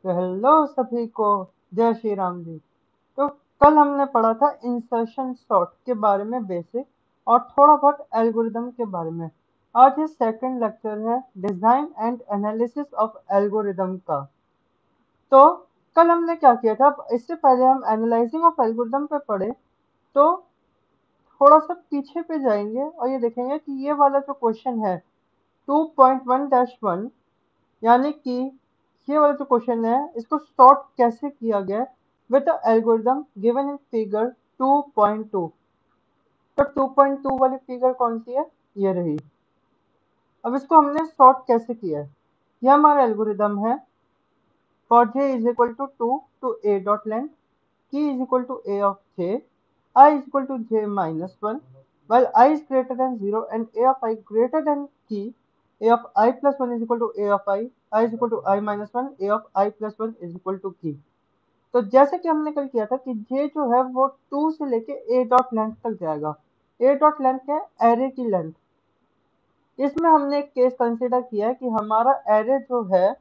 तो हेलो सभी को, जय श्री राम जी। तो कल हमने पढ़ा था इंसर्शन सॉर्ट के बारे में बेसिक और थोड़ा बहुत एल्गोरिदम के बारे में। आज ये सेकंड लेक्चर है design and analysis of algorithm का। तो कल हमने क्या किया था, इससे पहले हम एनालाइजिंग ऑफ एल्गोरिदम पे पढ़े। तो थोड़ा सा पीछे पे जाएंगे और ये देखेंगे कि ये वाला जो क्वेश्चन है 2.1-1, यानी कि ये वाला जो क्वेश्चन है इसको सॉर्ट कैसे किया गया with the algorithm given in figure 2.2। तो 2.2 वाली फिगर कौन सी है? ये रही। अब इसको हमने सॉर्ट कैसे किया है, ये हमारा एल्गोरिदम है। For j is equal to 2 to a dot length, k is equal to a of j, I is equal to j minus 1, while I is greater than 0 and a of I greater than k, a of I plus 1 is equal to a of I is equal to I minus 1, a of I plus 1 is equal to k। तो जैसे कि हमने कल किया था कि j जो है वो 2 से लेके a डॉट लेंथ तक जाएगा। a डॉट लेंथ क्या है? एरे की लेंथ। इसमें हमने एक केस कंसीडर किया है कि हमारा एरे जो है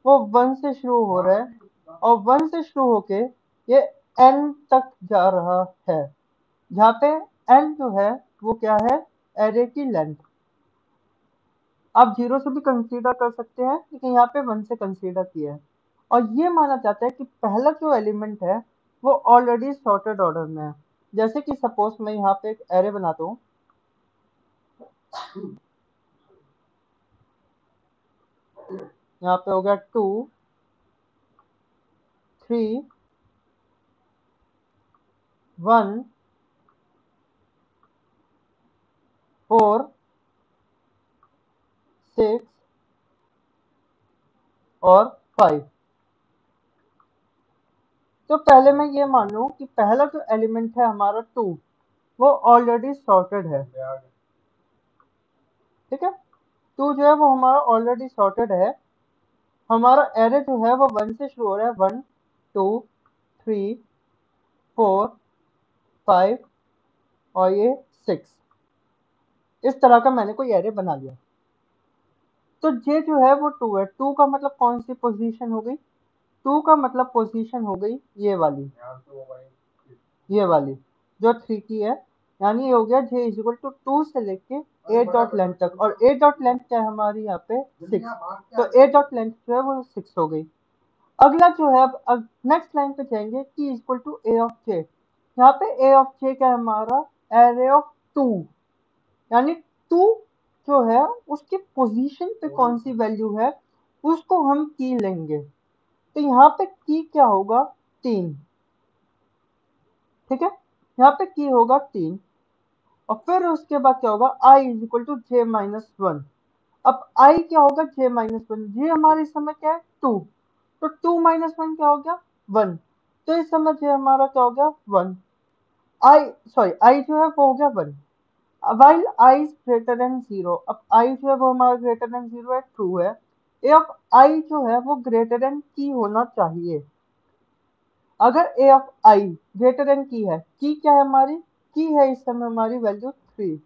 वो 1 से शुरू हो रहा है और 1 से शुरू होके ये n तक जा रहा है, जहाँ पे n जो है वो क्या है? एरे की लेंथ। आप 0 से भी कंसीडर कर सकते हैं, लेकिन यहाँ पे 1 से कंसीडर किया है। और ये माना जाता है कि पहला जो एलिमेंट है वो ऑलरेडी सॉर्टेड ऑर्डर में है। जैसे कि सपोज मैं यहाँ पे एक एरे बनाता हूँ। यहाँ पे हो गया 2, 3, 1, 4, 6 और 5। तो पहले मैं ये मान लूं कि पहला जो एलिमेंट है हमारा 2 वो ऑलरेडी सॉर्टेड है। ठीक है, 2 जो है वो हमारा ऑलरेडी सॉर्टेड है। हमारा एरे जो है वो 1 से शुरू हो रहा है, 1, 2, 3, 4, 5 और ये 6। इस तरह का मैंने कोई एरे बना लिया। तो जे जो है वो 2 है। 2 का मतलब कौन सी पोजीशन हो गई? 2 का मतलब पोजीशन हो गई ये वाली, ये वाली जो 3 की है। यानी ये हो गया जे इज इक्वल टू 2 से लेके ए डॉट लेंथ तक। और ए डॉट लेंथ क्या है हमारी यहाँ पे? 6। तो ए डॉट लेंथ जो है वो 6 हो गई। अगला जो है, अब नेक्स्ट लाइन पे जाएंगे कि इक्वल टू ए ऑफ जे। यहाँ पे ए ऑफ जे क्या है हमारा? Array of 2। यानी 2 जो है उसकी पोजीशन पे कौन सी वैल्यू है उसको हम की लेंगे। तो यहाँ पे की क्या होगा? 3। ठीक है, यहाँ पे की होगा 3। और फिर उसके बाद क्या होगा? I is equal to J minus 1। अब आई क्या होगा? J minus 1। जे हमारे इस समय क्या है? 2। तो 2 माइनस 1 क्या हो गया? 1। तो इस समय जे हमारा क्या हो गया? 1। आई, सॉरी, आई जो है वो हो गया 1। While I is greater than 0। अब आई जो है वो हमारा ग्रेटर देन 0 है, ट्रू है। ए ऑफ आई जो है वो ग्रेटर देन की होना चाहिए। अगर ए ऑफ आई ग्रेटर देन की है, की क्या है हमारी? की है इस समय हमारी वैल्यू 3।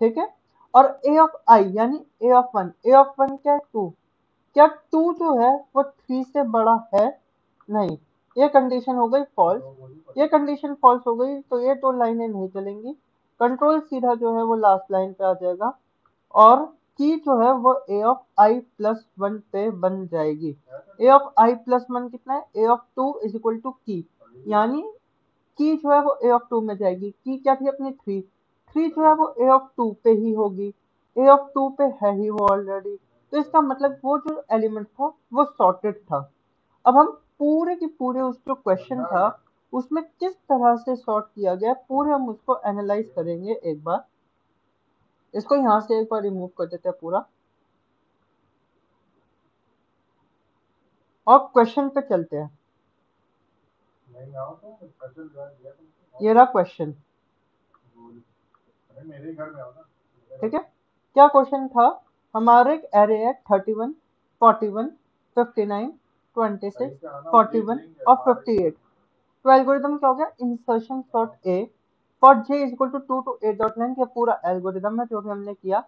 ठीक है, और ए ऑफ आई यानी ए ऑफ 1, ए ऑफ 1 क्या है? 2। क्या 2 जो है वो 3 से बड़ा है? नहीं। ये कंडीशन हो गई फॉल्स। ये कंडीशन फॉल्स हो गई तो ये 2 लाइनें नहीं चलेंगी। कंट्रोल सीधा जो है वो लास्ट लाइन पे आ जाएगा और की जो है वो ए ऑफ आई प्लस 1 पे बन जाएगी। ए ऑफ आई प्लस 1 कितना है? A of 2 is equal to की। यानी की जो है वो ए ऑफ 2 में जाएगी। की क्या थी अपनी? 3। 3 जो है वो ए ऑफ 2 पे ही होगी। ए ऑफ 2 पे है ही वो ऑलरेडी। तो इसका मतलब वो जो एलिमेंट था वो सॉर्टेड था। अब हम पूरे के पूरे उस जो क्वेश्चन था उसमें किस तरह से सॉर्ट किया गया पूरे हम उसको एनालाइज करेंगे एक बार। इसको यहाँ से एक बार रिमूव कर देते हैं पूरा और क्वेश्चन पे चलते हैं। ये रहा क्वेश्चन। ठीक है, क्या क्वेश्चन था? हमारे एक एरे है 31, 41, 59, 26, 41 और 58। तो एल्गोरिदम क्या हो गया? Insertion sort A for J is equal to 2 to 8 dot line. ये पूरा एल्गोरिदम है जो भी हमने किया।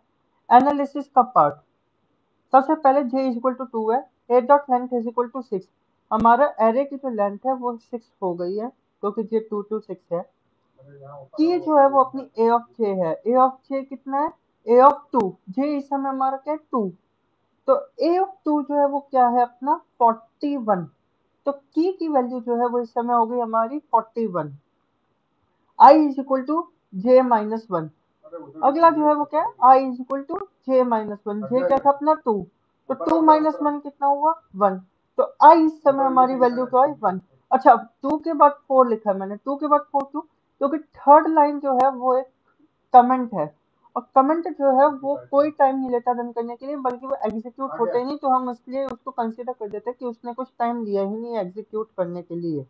एनालिसिस का पार्ट सबसे पहले j इज इक्वल टू 2 है, A dot length is equal to 6। हमारा एरे की जो लेंथ है वो 6 हो गई है क्योंकि j 2 to 6 है। की जो है वो अपनी ए ऑफ j है। ए ऑफ j कितना है? A of 2। j इस समय हमारा क्या है? 2। तो ए ऑफ 2 जो है वो क्या है अपना? 41। तो की वैल्यू जो है वो इस समय हो गई हमारी 41। I is equal to J minus one. अगला जो है वो क्या है? I is equal to J minus one. J क्या था अपना? 2। तो 2 माइनस वन कितना हुआ? 1। तो आई इस समय हमारी वैल्यू क्या है? 1। अच्छा, 2 के बाद 4 लिखा है मैंने। 2 के बाद 4 क्यों? क्योंकि थर्ड लाइन जो है वो एक कमेंट है, और कमेंट जो है वो कोई टाइम नहीं लेता रन करने के लिए, बल्कि वो एग्जीक्यूट होते ही नहीं, तो हम इसलिए उसको कंसीडर कर देते हैं कि उसने कुछ टाइम लिया ही नहीं एग्जीक्यूट करने के लिए।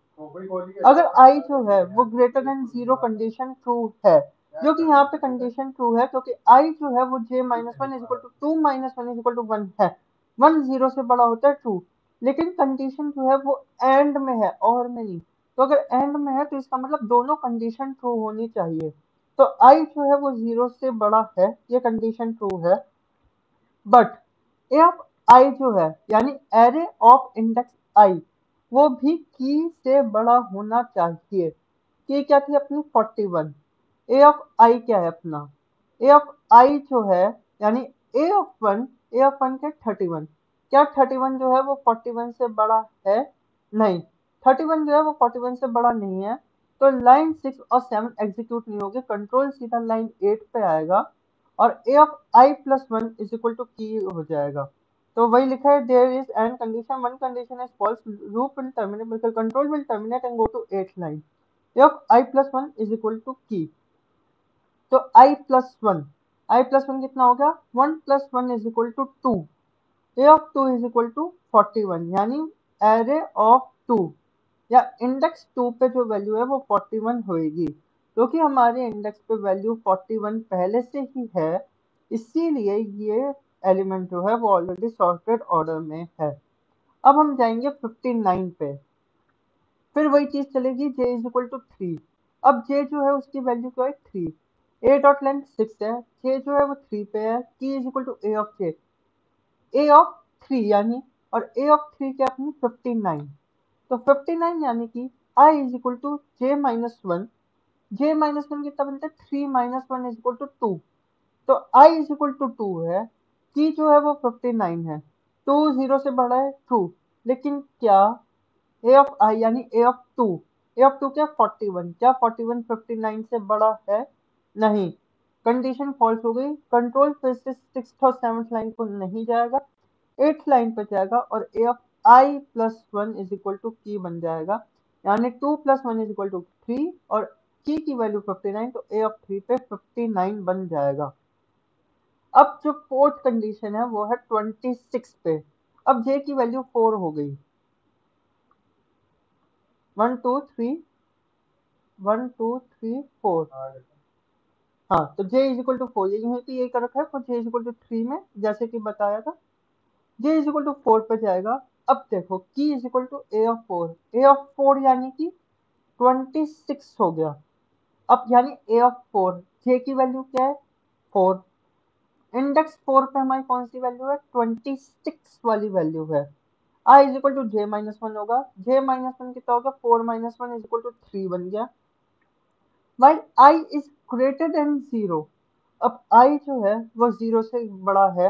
अगर आई जो है वो greater than zero condition true है, जो कि यहाँ पे कंडीशन ट्रू है क्योंकि आई जो है वो j minus one is equal to 2 minus one is equal to 1 है। 1 0 से बड़ा होता है ट्रू, लेकिन कंडीशन जो है वो एंड में है और में नहीं। तो अगर एंड में है तो इसका मतलब दोनों कंडीशन ट्रू होनी चाहिए। तो आई जो है वो 0 से बड़ा है, ये कंडीशन ट्रू है। बट ए ऑफ आई जो है यानी एरे ऑफ इंडेक्स आई, वो भी की से बड़ा होना चाहिए। की क्या थी अपनी? 41। ए ऑफ आई क्या है अपना? ए ऑफ आई जो है यानी A of one, A of one के 31। क्या 31 जो है वो 41 से बड़ा है? नहीं, 31 जो है वो 41 से बड़ा नहीं है। तो लाइन 6 और 7 एग्जीक्यूट नहीं होगी, कंट्रोल सीधा लाइन 8 पे आएगा और A of I plus one is equal to key हो जाएगा। तो वही लिखा है, there is and condition, one condition is false, loop will terminate, बिल्कुल control will terminate and go to 8th line. A of I plus one is equal to key. तो I plus one, I plus one कितना हो गया? 1 plus one is equal to 2। A of 2 is equal to 41, यानी array of 2 या index 2 पे जो value है वो 41 होएगी। क्योंकि हमारे इंडेक्स पे वैल्यू 41 पहले से ही है, इसीलिए ये एलिमेंट जो है वो ऑलरेडी सॉर्टेड ऑर्डर में है। अब हम जाएंगे 59 पे, फिर वही चीज चलेगी, j इज इक्वल टू 3। अब j जो है उसकी वैल्यू क्या है? 3। ए डॉट लेंथ 6 है, j जो है वो 3 पे है, key is equal to A of j, A of 3 यानी, और ए ऑफ 3 क्या अपनी? 59। तो 59 यानी कि I is equal to J minus one. J minus one कितना बनता है? 3 minus one is equal to 2। तो आई इज इक्वल टू 2 है, की जो है वो 59 है, 2 0 से बड़ा है ट्रू। लेकिन क्या ए ऑफ आई यानी ए ऑफ 2, ए ऑफ 2 क्या? 41। क्या 41 59 से बड़ा है? नहीं, कंडीशन फॉल्स हो गई। कंट्रोल फिर से 6th और 7th लाइन को नहीं जाएगा, 8th लाइन पे जाएगा और A of I plus one is equal to key बन जाएगा, यानी 2 plus one is equal to 3 और की वैल्यू 59, तो ए ऑफ 3 पे 59 बन जाएगा। अब जो फोर्थ कंडीशन है वो है 26 पे। अब जे की वैल्यू 4 हो गई, 1 2 3, 1 2 3 4। हाँ, तो j इज इक्वल टू 4, ये यहीं पे ये कर रखा है for j is equal to 3 में, जैसे कि बताया था। j इज इक्वल टू 4 पे जाएगा। अब देखो key is equal to A of 4, A of 4 यानी कि 26 हो गया। अब यानी ए ऑफ 4, j की वैल्यू क्या है? 4। इंडेक्स 4 पे हमारी कौन सी वैल्यू है? 26 वाली वैल्यू है। I is equal to J minus one होगा, जे माइनस वन कितना होगा? 4 minus one is equal to 3 बन गया। While I is greater than zero, अब आई जो है वो जीरो से बड़ा है,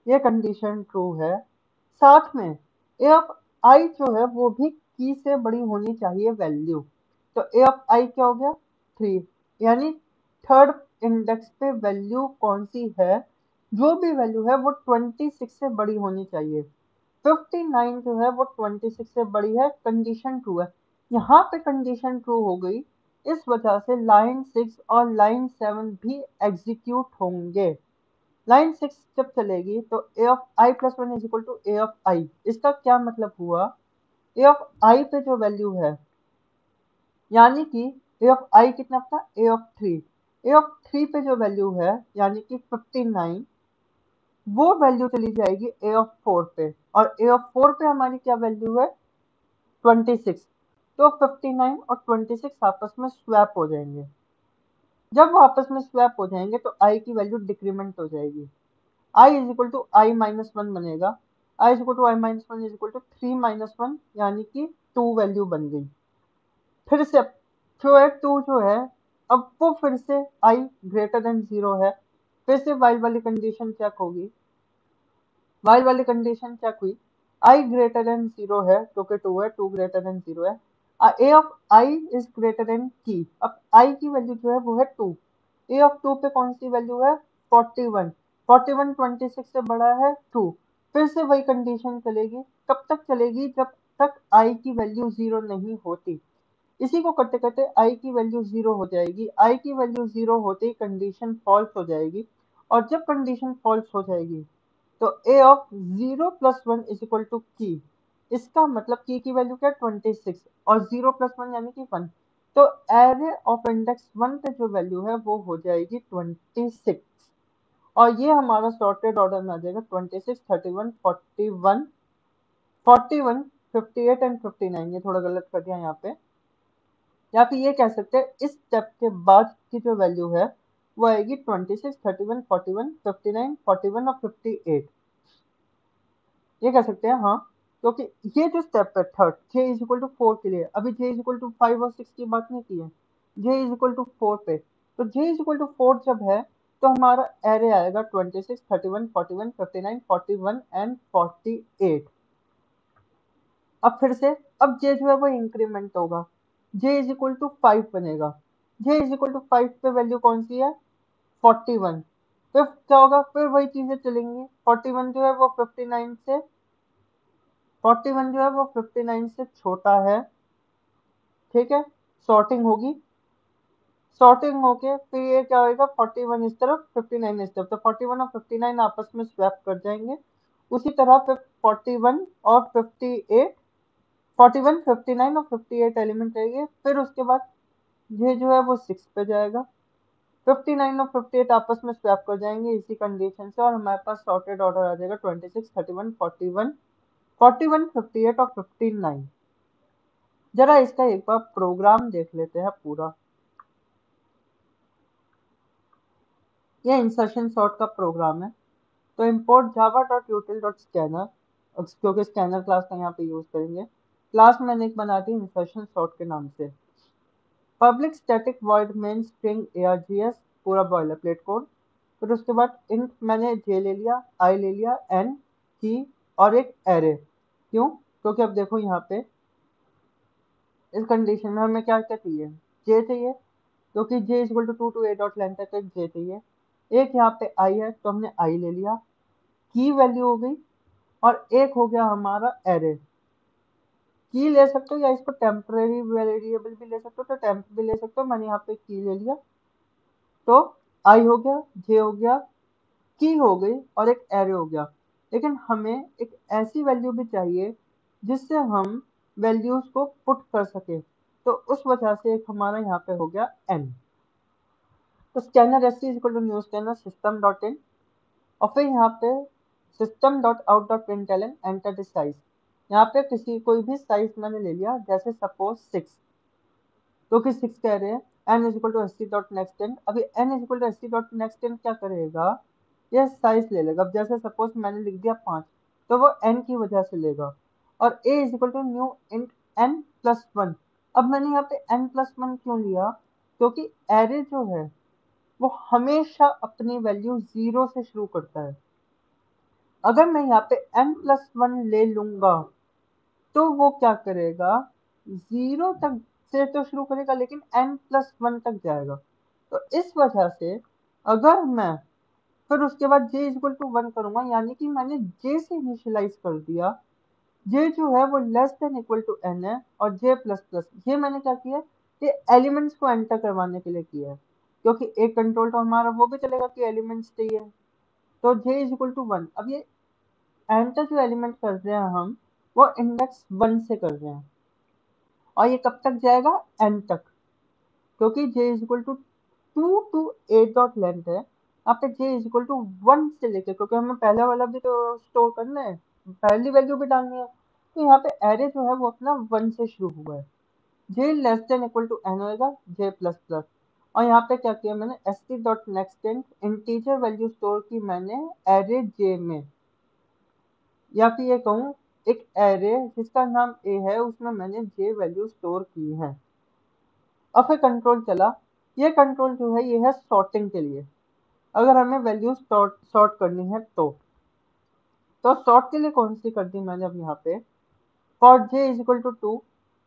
ये कंडीशन ट्रू है। साथ में ए ऑफ आई जो है वो भी की से बड़ी होनी चाहिए वैल्यू। तो ए ऑफ आई क्या हो गया? 3, यानी थर्ड इंडेक्स पे वैल्यू कौन सी है? जो भी वैल्यू है वो 26 से बड़ी होनी चाहिए। 59 जो है वो 26 से बड़ी है, कंडीशन ट्रू है। यहाँ पे कंडीशन ट्रू हो गई, इस वजह से लाइन 6 और लाइन 7 भी एग्जीक्यूट होंगे। लाइन 6 जब चलेगी तो A of I plus one is equal to A of I. इसका क्या मतलब हुआ? ए ऑफ आई पे जो वैल्यू है, यानी कि ए ऑफ आई कितना था? ए ऑफ 3। ए ऑफ 3 पे जो वैल्यू है यानी कि 59, वो वैल्यू चली जाएगी ए ऑफ 4 पे, और ए ऑफ 4 पे हमारी क्या वैल्यू है? 26। तो 59 और 26 आपस में स्वैप हो जाएंगे। जब वो आपस में स्वैप हो जाएंगे तो आई की वैल्यू डिक्रीमेंट हो जाएगी। I is equal to I minus one बनेगा, I is equal to I minus one is equal to 3 - 1 यानी कि 2 वैल्यू बन गई। फिर से जो है 2 जो है, अब वो फिर से आई ग्रेटर देन 0 है, फिर से वाइल वाली कंडीशन चेक होगी, वाइल वाली कंडीशन चेक हुई, आई ग्रेटर देन 0 है क्योंकि 2 है, 2 ग्रेटर देन 0 है, A of I is greater than key, अब आई की वैल्यू जो है वो है 2, ए ऑफ 2 पे कौन सी वैल्यू है 41, 41 26 से बड़ा है 2, फिर से वही कंडीशन चलेगी, कब तक चलेगी जब तक आई की वैल्यू 0 नहीं होती, इसी को करते करते आई की वैल्यू 0 हो जाएगी, आई की वैल्यू 0 होते ही कंडीशन फॉल्स हो जाएगी, और जब कंडीशन फॉल्स हो जाएगी तो A of 0 + 1 is equal to की, इसका मतलब की वैल्यू क्या है 26 और 0 + 1 यानी कि 1, तो एरे ऑफ इंडेक्स 1 पे जो वैल्यू है वो हो जाएगी 26, और ये हमारा सॉर्टेड ऑर्डर में आ जाएगा 26 31 41 41 58 एंड 59, ये थोड़ा गलत कर दिया यहाँ पे, या फिर ये कह सकते हैं इस स्टेप के बाद की जो वैल्यू है वो आएगी 26 31 41 59 41 और 58, ये कह सकते हैं हाँ, क्योंकि ये जो स्टेप है third J is equal to 4 के लिए, अभी जे इज इक्वल टू 5 और 6 की बात नहीं की है, जे इज इक्वल टू 4 पे, तो जे इज इक्वल टू 4 जब है तो हमारा एरे आएगा 26 31 41 59 41 एंड 48, अब फिर से अब जे जो है वो इंक्रीमेंट होगा, जे इज इक्वल टू 5 बनेगा, जे इज इक्वल टू 5 पे वैल्यू कौन सी है 41, फिर क्या होगा फिर वही चीजें चलेंगी, 41 जो है वो 59 से 41 जो है वो 59 से छोटा है, ठीक है, सॉर्टिंग होगी, सॉर्टिंग होके फिर ये क्या होगा 41 इस तरफ 59 इस तरफ, तो 41 और 59 आपस में स्वैप कर जाएंगे, उसी तरह फिर 41 और 58 41 59 और 58 एलिमेंट रहेंगे, फिर उसके बाद ये जो है वो 6 पे जाएगा, 59 और 58 आपस में स्वैप कर जाएंगे इसी कंडीशन से, और हमारे पास सॉर्टेड ऑर्डर आ जाएगा 26 31 41 41 58 और 59। जरा इसका एक बार प्रोग्राम देख लेते हैं पूरा, ये इंसर्शन सॉर्ट का प्रोग्राम है, तो import java.util.scanner, क्योंकि स्कैनर क्लास का यहाँ पे यूज करेंगे, क्लास मैंने एक बना दी इंसर्शन सॉर्ट के नाम से, public static void main string args, पूरा बॉयलर प्लेट कोड, फिर उसके बाद इंट मैंने जे ले लिया, आई ले लिया, एन की और एक एरे, क्यों क्योंकि अब देखो यहाँ पे इस कंडीशन में हमें क्या क्या चाहिए, जे चाहिए, क्योंकि J is equal to 2 to A dot length है तो एक जे चाहिए, एक यहाँ पे आई है तो हमने आई ले लिया, की वैल्यू हो गई, और एक हो गया हमारा एरे, की ले सकते हो या इसको टेम्परेरी वेरिएबल भी ले सकते हो, तो टेम्प भी ले सकते हो, मैंने यहाँ पे की ले लिया, तो आई हो गया, जे हो गया, की हो गई और एक एरे हो गया, लेकिन हमें एक ऐसी वैल्यू भी चाहिए जिससे हम वैल्यूज को पुट कर सके, तो उस वजह से एक हमारा यहाँ पे हो गया एन, तो scanner S is equal to new scanner system dot in, और फिर यहाँ पे system dot out dot println enter the size, यहाँ पे किसी कोई भी साइज मैंने ले लिया, जैसे सपोज 6, तो कि 6 कह रहे हैं, N is equal to S C dot next ten, अभी N is equal to S C dot next ten क्या करेगा, ये साइज ले लेगा, अब जैसे सपोज मैंने लिख दिया 5, तो वो एन की वजह से लेगा, और A is equal to new int N plus one, अब मैंने यहाँ पे एन प्लस वन क्यों लिया, क्योंकि एरे जो है वो हमेशा अपनी वैल्यू 0 से शुरू करता है, अगर मैं यहाँ पे n प्लस वन ले लूंगा तो वो क्या करेगा 0 तक से तो शुरू करेगा लेकिन n प्लस वन तक जाएगा, तो इस वजह से अगर मैं फिर उसके बाद j इक्वल टू वन करूंगा, यानी कि मैंने j से इनिशियलाइज कर दिया, j जो है वो less than equal to n है, और j प्लस प्लस ये मैंने क्या किया कि एलिमेंट्स को एंटर करवाने के लिए किया है, क्योंकि एक कंट्रोल तो हमारा वो भी चलेगा कि एलिमेंट्स चाहिए, तो j is equal to one, अब ये एंटर जो एलिमेंट कर रहे हैं हम वो इंडेक्स 1 से कर रहे हैं, और ये कब तक जाएगा n तक, क्योंकि j is equal to 2 to 8 dot length है, यहाँ पे j इज इक्वल टू 1 से लेके, क्योंकि हमें पहले वाला भी तो स्टोर करना है, पहली वैल्यू भी डालनी है, तो यहाँ पे एरे जो है वो अपना 1 से शुरू हुआ है, j less than equal to n होएगा j प्लस प्लस, और यहाँ पे क्या किया मैंने, st.nextInt इंटीजर वैल्यू स्टोर की मैंने एरे j में, या फिर ये कहूँ एक एरे जिसका नाम a है उसमें मैंने j वैल्यू स्टोर की है। और फिर कंट्रोल चला। ये कंट्रोल जो है ये है सॉर्टिंग के लिए, अगर हमें वैल्यू सॉर्ट करनी है तो सॉर्ट के लिए कौन सी कर दी मैंने अब यहाँ पे, for j is equal to 2,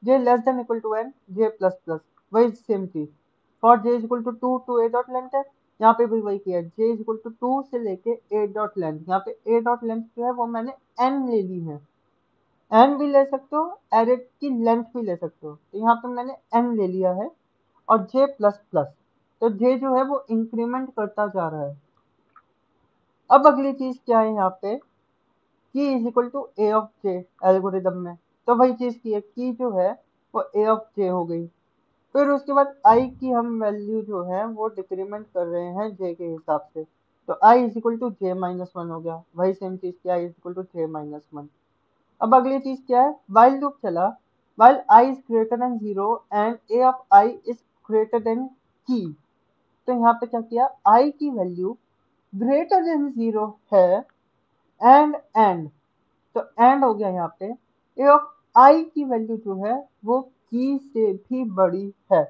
j less than equal to n, j plus plus, वही सेम चीज। For j is equal to 2 to a dot length है, यहाँ पे भी वही किया, j इज इक्वल टू 2 से लेके a डॉट लेंथ, यहाँ पे a डॉट लेंथ जो है वो मैंने n ले ली है। n भी ले सकते हो, एरे की लेंथ भी ले सकते हो, तो यहाँ पे मैंने n ले लिया है। और j प्लस प्लस, तो j जो है वो इंक्रीमेंट करता जा रहा है। अब अगली चीज क्या है यहाँ पे, key is equal to A of J algorithm में, तो वही चीज की है, की जो है वो ए ऑफ जे हो गई। फिर उसके बाद आई की हम वैल्यू जो है वो डिक्रीमेंट कर रहे हैं जे के हिसाब से, तो I is equal to J minus one हो गया, वही सेम चीज की, I is equal to J minus one. अब अगली चीज क्या है, वाइल लूप चला, while I is greater than zero and A of I is greater than key, तो यहाँ पे क्या किया, आई की वैल्यू ग्रेटर देन जीरो है एंड तो एंड हो गया यहाँ पे, ए ऑफ आई की वैल्यू जो है वो की से भी बड़ी है।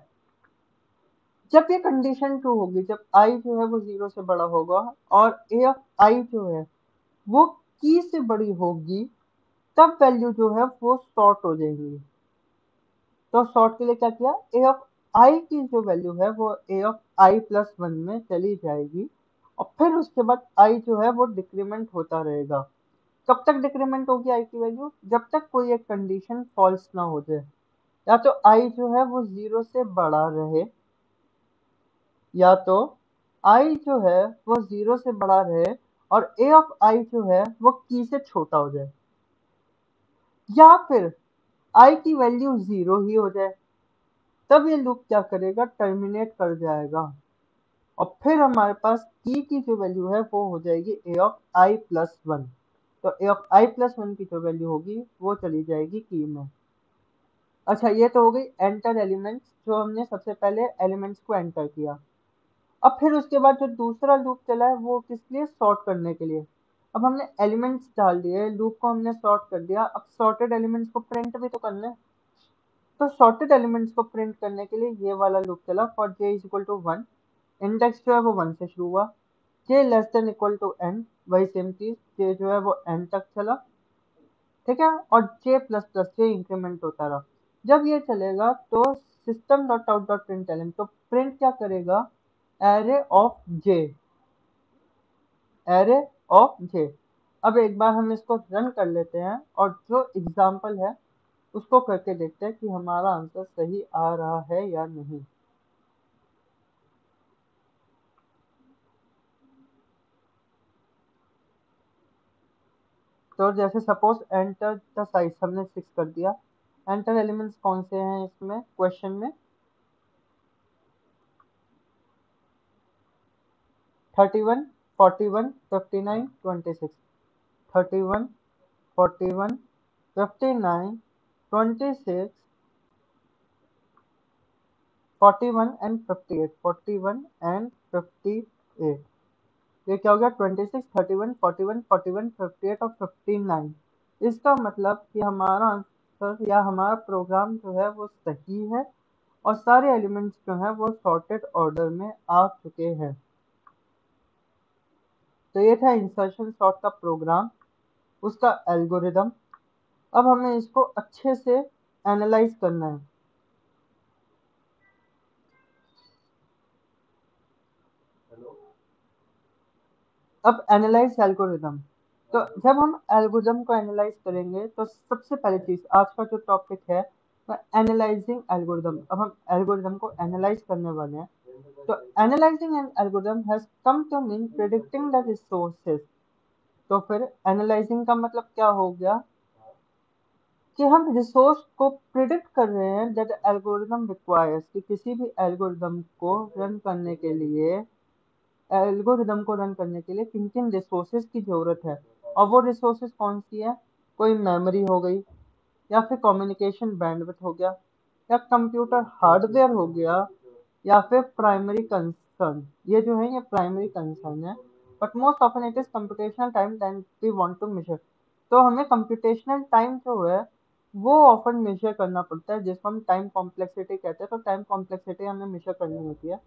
जब ये कंडीशन ट्रू होगी, जब आई जो है वो जीरो से बड़ा होगा और ए ऑफ आई जो है वो की से बड़ी होगी, तब वैल्यू जो है वो सॉर्ट हो जाएंगी। तो सॉर्ट के लिए क्या किया, ए ऑफ आई की जो वैल्यू है वो ए ऑफ आई प्लस वन में चली जाएगी, और फिर उसके बाद आई जो है वो डिक्रीमेंट होता रहेगा। कब तक डिक्रीमेंट होगी आई की वैल्यू, जब तक कोई एक कंडीशन फॉल्स ना हो जाए, या तो आई जो है वो जीरो से बड़ा रहे, या तो आई जो है वो जीरो से बड़ा रहे और ए ऑफ आई जो है वो की से छोटा हो जाए, या फिर आई की वैल्यू जीरो ही हो जाए, तब ये लूप क्या करेगा, टर्मिनेट कर जाएगा। और फिर हमारे पास की जो वैल्यू है वो हो जाएगी ए ऑफ आई प्लस वन, तो A of I plus one की जो वैल्यू होगी वो चली जाएगी की में। अच्छा, ये तो हो गई एंटर एलिमेंट्स, जो हमने सबसे पहले एलिमेंट्स को एंटर किया। अब फिर उसके बाद जो दूसरा लूप चला है वो किस लिए, सॉर्ट करने के लिए। अब हमने एलिमेंट्स डाल दिए, लूप को हमने सॉर्ट कर दिया, अब सॉर्टेड एलिमेंट्स को प्रिंट भी तो करना है। तो सॉर्टेड एलिमेंट्स को प्रिंट करने के लिए ये वाला लूप चला, for j is equal to one, index जो है वो वन से शुरू हुआ, j less than equal to n, वही सेम चीज, j जो है वो n तक चला, ठीक है, और j plus plus j increment होता रहा। जब ये चलेगा तो system dot out dot print, तो प्रिंट क्या करेगा, array of j, array of j। अब एक बार हम इसको रन कर लेते हैं और जो एग्जाम्पल है उसको करके देखते हैं कि हमारा आंसर सही आ रहा है या नहीं। तो जैसे सपोज एंटर द साइज हमने 6 कर दिया, एंटर एलिमेंट्स कौन से हैं इसमें क्वेश्चन में, 31, 41, 59, 26, 31, 41, 59, 26, 41 एंड 58, 41 एंड 58, ये क्या हो गया, 26, 31, 41, 41, 58 और 59। इसका मतलब कि हमारा आंसर या हमारा प्रोग्राम जो है वो सही है और सारे एलिमेंट्स जो हैं वो सॉर्टेड ऑर्डर में आ चुके हैं। तो ये था इंसर्शन सॉर्ट का प्रोग्राम, उसका एल्गोरिदम। अब हमें इसको अच्छे से एनालाइज करना है। अब एनालाइज एल्गोरिदम, तो जब हम एल्गोरिदम को एनालाइज करेंगे तो सबसे पहली चीज, आज का जो टॉपिक है वो एनालाइजिंग एल्गोरिदम। अब हम एल्गोरिदम को एनालाइज करने वाले हैं। तो analyzing an algorithm has come to mean predicting the resources. तो फिर एनालाइजिंग का मतलब क्या हो गया, कि हम रिसोर्स को प्रिडिक्ट कर रहे हैं दैट एल्गोरिदम रिक्वायर्स, कि किसी भी एल्गोरिदम को रन करने के लिए, एल्गोरिदम को रन करने के लिए किन किन रिसोर्सेज की जरूरत है। और वो रिसोर्सेज कौन सी है, कोई मेमोरी हो गई, या फिर कम्युनिकेशन बैंडविड्थ हो गया, या कंप्यूटर हार्डवेयर हो गया, या फिर प्राइमरी कंसर्न। ये जो है ये प्राइमरी कंसर्न है, but most often it is computational time than we want to measure. तो हमें कंप्यूटेशनल टाइम जो है वो ऑफन मेजर करना पड़ता है, जिसको हम टाइम कॉम्प्लेक्सिटी कहते हैं। तो टाइम कॉम्प्लेक्सिटी हमें मेजर करनी होती है।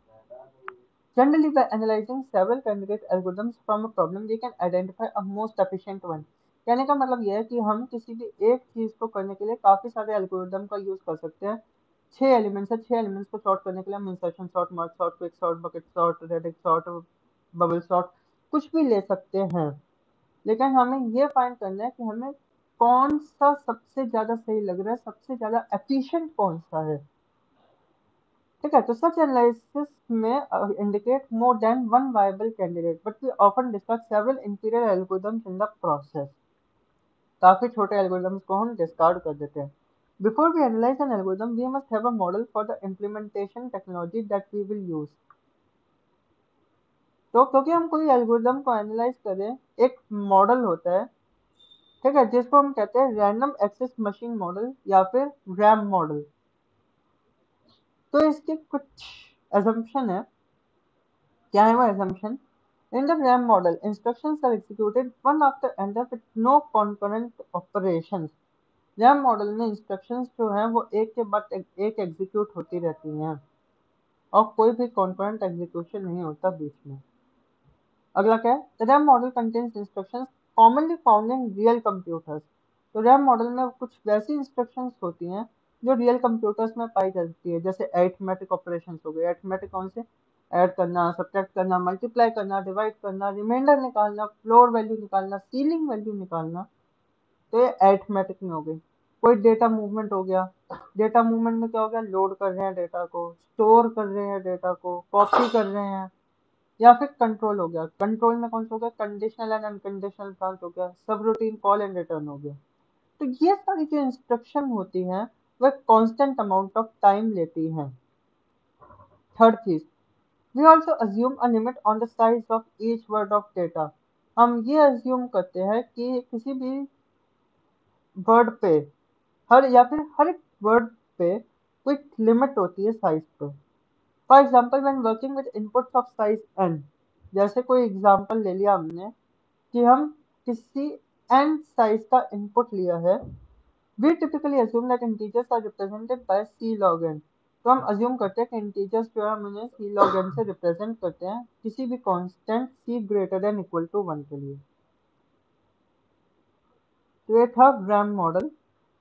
Generally, by analyzing several candidate algorithms from a problem, we can identify a most efficient one. कहने का मतलब यह है कि हम किसी भी एक चीज को करने के लिए काफी सारे एल्गोरिदम का यूज कर सकते हैं। 6 एलिमेंट्स है, 6 एलिमेंट्स को सॉर्ट करने के लिए हम insertion sort, merge sort, quick sort, bucket sort, radix sort, bubble sort कुछ भी ले सकते हैं। लेकिन हमें ये फाइंड करना है कि हमें कौन सा सबसे ज्यादा सही लग रहा है, सबसे ज्यादा एफिशिएंट कौन सा है। ठीक है, तो सच एनालिसिस में indicate more than one viable candidate, but we often discuss several inferior algorithms in the process. काफी छोटे एल्गोरिदम्स को हम डिस्कार्ड कर देते हैं। Before we analyze an algorithm we must have a model for the implementation technology that we will use. तो क्योंकि हम कोई एल्गोरिदम को एनालाइज करें, एक मॉडल होता है, ठीक है, जिसको हम कहते हैं रैंडम एक्सेस मशीन मॉडल या फिर रैम मॉडल। तो इसके कुछ एजम्पशन है। क्या है वो assumption? In the RAM model, instructions are executed one after another with no concurrent operations. RAM model में इंस्ट्रक्शंस जो हैं वो एक के बाद एक एग्जीक्यूट होती रहती हैं और कोई भी कॉन्करेंट एग्जीक्यूशन नहीं होता बीच में। अगला क्या है? The RAM model contains instructions commonly found in real computers. तो RAM मॉडल में कुछ वैसी इंस्ट्रक्शंस होती हैं जो रियल कंप्यूटर्स में पाई जाती है, जैसे अरिथमेटिक ऑपरेशंस हो गए। अरिथमेटिक कौन से? ऐड करना, सब्ट्रैक्ट करना, मल्टीप्लाई करना, डिवाइड करना, रिमाइंडर निकालना, फ्लोर वैल्यू निकालना, सीलिंग वैल्यू निकालना। तो ये अरिथमेटिक में हो गई। कोई डेटा मूवमेंट हो गया। डेटा मूवमेंट में क्या हो गया? लोड कर रहे हैं डेटा को, स्टोर कर रहे हैं डेटा को, कॉपी कर रहे हैं। या फिर कंट्रोल हो गया। कंट्रोल में कौन सा हो गया? कंडीशनल एंड अनकंडीशनल ब्रांच हो गया, सब रूटीन कॉल एंड रिटर्न हो गया। तो ये सारी जो इंस्ट्रक्शन होती हैं वह कांस्टेंट अमाउंट ऑफ टाइम लेती हैं। थर्ड चीज, we also assume a limit on the size of each word of data. हम ये अज्यूम करते हैं कि किसी भी वर्ड पे, हर या फिर हर एक वर्ड पे कोई लिमिट होती है साइज पे। For example when working with inputs of size n, जैसे कोई एग्जाम्पल ले लिया हमने कि हम किसी n साइज का इनपुट लिया है। We typically assume that integers are represented by c log n। तो हम अज्यूम करते हैं कि इंटीजर्स जो है हम उन्हें c log n से रिप्रेजेंट करते हैं किसी भी constant c greater than equal to 1 के लिए। तो ये था रैम मॉडल।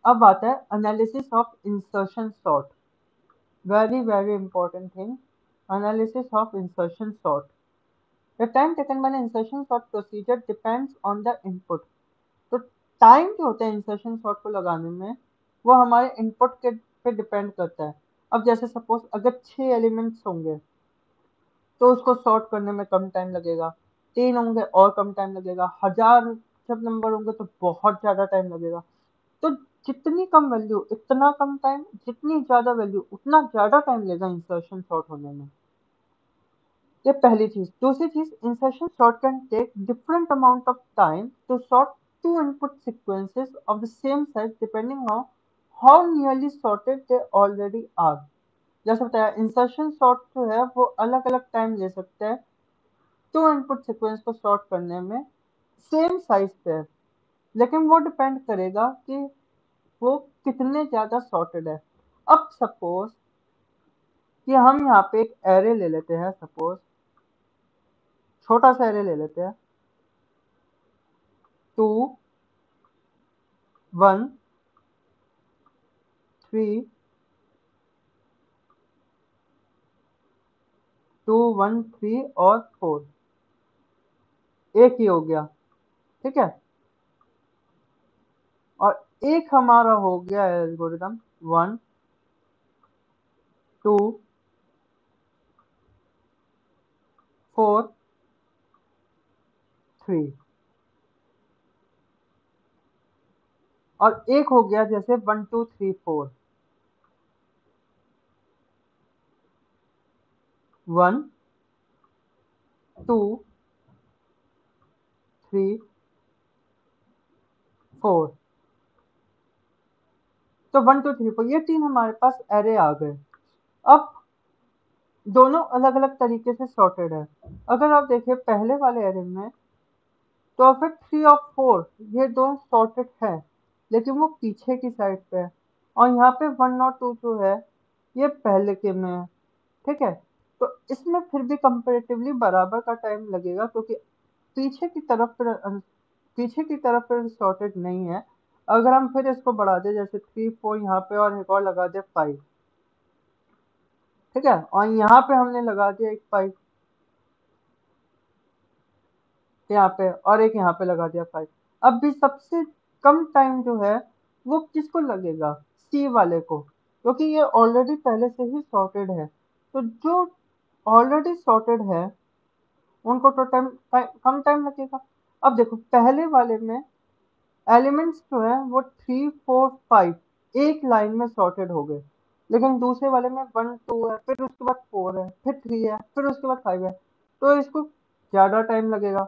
अब आता है analysis of insertion sort. Very very important thing, analysis of insertion sort. The time taken by the insertion sort procedure depends on the input। तो time जो होता है इंसर्शन सॉर्ट को लगाने में वो हमारे इनपुट के पे डिपेंड करता है। अब जैसे सपोज अगर 6 एलिमेंट्स होंगे तो उसको सॉर्ट करने में कम टाइम लगेगा। 3 होंगे और कम टाइम लगेगा। 1000 जब नंबर होंगे तो बहुत ज्यादा टाइम लगेगा। तो जितनी कम वैल्यू इतना कम टाइम, जितनी ज्यादा वैल्यू उतना ज्यादा टाइम लेगा इंसर्शन सॉर्ट होने में। ये पहली चीज। दूसरी चीज, insertion sort can take different amount of time to sort two input sequences of the same size depending on how nearly sorted they already are. जैसे बताया, इंसर्शन सॉर्ट जो है वो अलग अलग टाइम ले सकता है टू इनपुट सीक्वेंस को सॉर्ट करने में सेम साइज पे, लेकिन वो डिपेंड करेगा कि वो कितने ज्यादा सॉर्टेड है। अब सपोज कि हम यहाँ पे एक एरे ले लेते हैं, सपोज छोटा सा एरे ले लेते हैं, 2 1 3 2 1 3 और 4। एक ही हो गया, ठीक है। और एक हमारा हो गया एल्गोरिदम 1 2 4 3। और एक हो गया जैसे 1 2 3 4। 1 2 3 4। तो 1 2 3 4 ये तीन हमारे पास एरे आ गए। अब दोनों अलग अलग तरीके से सॉर्टेड है। अगर आप देखें पहले वाले एरे में, तो फिर 3 और 4 ये दो सॉर्टेड है, लेकिन वो पीछे की साइड पे है। और यहाँ पे 1 और 2 जो है ये पहले के में है। ठीक है, तो इसमें फिर भी कंपेरेटिवली बराबर का टाइम लगेगा, क्योंकि पीछे की तरफ फिर पीछे की तरफ फिर सॉर्टेड नहीं है। अगर हम फिर इसको बढ़ा दे, जैसे 3 4 यहाँ पे और एक और लगा दे 5, ठीक है, और यहाँ पे हमने लगा दिया एक 5 यहाँ पे, और एक यहाँ पे लगा दिया 5। अब भी सबसे कम टाइम जो है वो किसको लगेगा? सी वाले को, क्योंकि ये ऑलरेडी पहले से ही सॉर्टेड है। तो जो ऑलरेडी सॉर्टेड है उनको तो कम टाइम लगेगा। अब देखो पहले वाले में एलिमेंट्स जो है वो 3 4 5 एक लाइन में सॉर्टेड हो गए, लेकिन दूसरे वाले में 1 2 है, फिर उसके बाद 4 है, फिर 3 है, फिर उसके बाद 5 है। तो इसको ज्यादा टाइम लगेगा।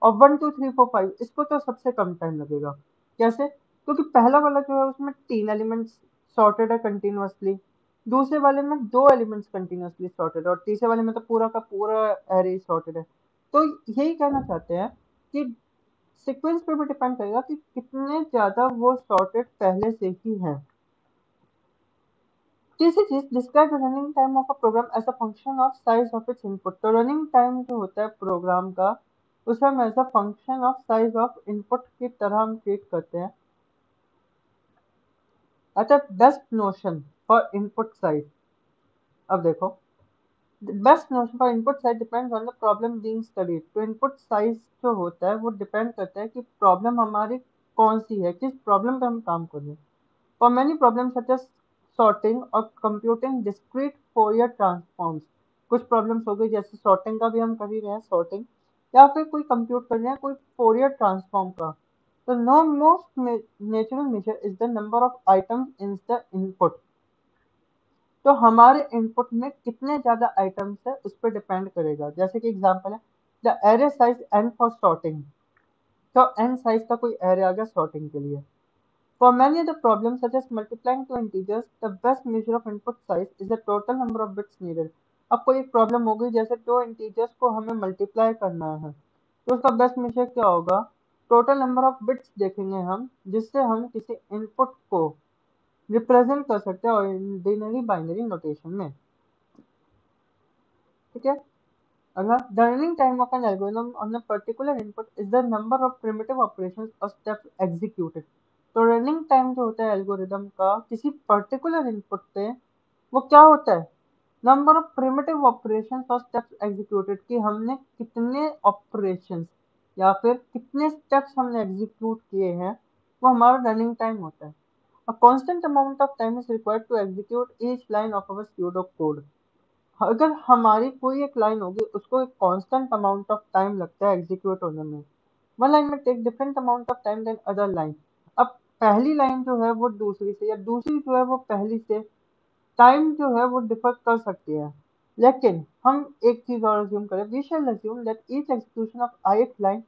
और 1 2 3 4 5 इसको तो सबसे कम टाइम लगेगा। कैसे? क्योंकि पहला वाला जो है उसमें 3 एलिमेंट्स सॉर्टेड है कंटिन्यूअसली, दूसरे वाले में 2 एलिमेंट्स कंटिन्यूअसली सॉर्टेड है, और तीसरे वाले में तो पूरा का पूरा एरे सॉर्टेड है। तो यही कहना चाहते हैं कि सीक्वेंस पे भी डिपेंड करेगा कि कितने ज्यादा वो सॉर्टेड पहले से ही है। तीसरी चीज, describe the running time of a program as a function of size of its input. तो रनिंग टाइम जो होता है प्रोग्राम का, उसे हम as a function of size of input की तरह हम ट्रीट करते हैं। अच्छा, best notion for input size. अब देखो, best notion for input size depends on the problem being studied. तो इनपुट साइज जो होता है वो डिपेंड करता है कि प्रॉब्लम हमारी कौन सी है, किस प्रॉब्लम पे हम काम कर रहे हैं। For many problems such as sorting or computing discrete Fourier transforms, कुछ प्रॉब्लम्स हो गई जैसे सॉर्टिंग का भी हम कर ही रहे हैं, सॉर्टिंग, या फिर कोई कंप्यूट कर रहे हैं कोई फोरियर ट्रांसफॉर्म का। तो no most natural measure is the number of items in the input. तो हमारे इनपुट में कितने ज्यादा आइटम्स है उस पर डिपेंड करेगा। जैसे कि एग्जांपल है the array size n for sorting. तो n साइज का कोई एरे आ गया सॉर्टिंग के लिए। For many other problems such as multiplying two integers, the best measure of input size is the total number of bits needed. अब कोई एक problem हो गई, जैसे दो इंटीजर्स को हमें मल्टीप्लाई करना है, तो उसका बेस्ट मेजर क्या होगा? टोटल नंबर ऑफ बिट्स देखेंगे हम, जिससे हम किसी इनपुट को रिप्रेजेंट कर सकते हैं ऑर्डिनरी बाइनरी नोटेशन में। ठीक है, अगला, the running time of an algorithm on a particular input is the number of primitive operations or steps executed. तो रनिंग टाइम जो होता है एल्गोरिदम का किसी पर्टिकुलर इनपुट पे, वो क्या होता है? नंबर ऑफ प्रिमिटिव ऑपरेशंस और स्टेप्स एग्जीक्यूटेड, कि हमने कितने ऑपरेशंस या फिर कितने स्टेप्स हमने एग्जीक्यूट किए हैं, वो हमारा रनिंग टाइम होता है। A constant amount of time is required to execute each line of our pseudo code. अगर हमारी कोई एक लाइन होगी उसको एक कांस्टेंट अमाउंट ऑफ टाइम लगता है एग्जीक्यूट होने में। वन लाइन में take different amount of time than other line. अब पहली लाइन जो है वो दूसरी से, या दूसरी जो है वो पहली से टाइम जो है वो डिफर कर सकती है। लेकिन हम एक चीज और अज्यूम करें, we shall assume that each execution of ith line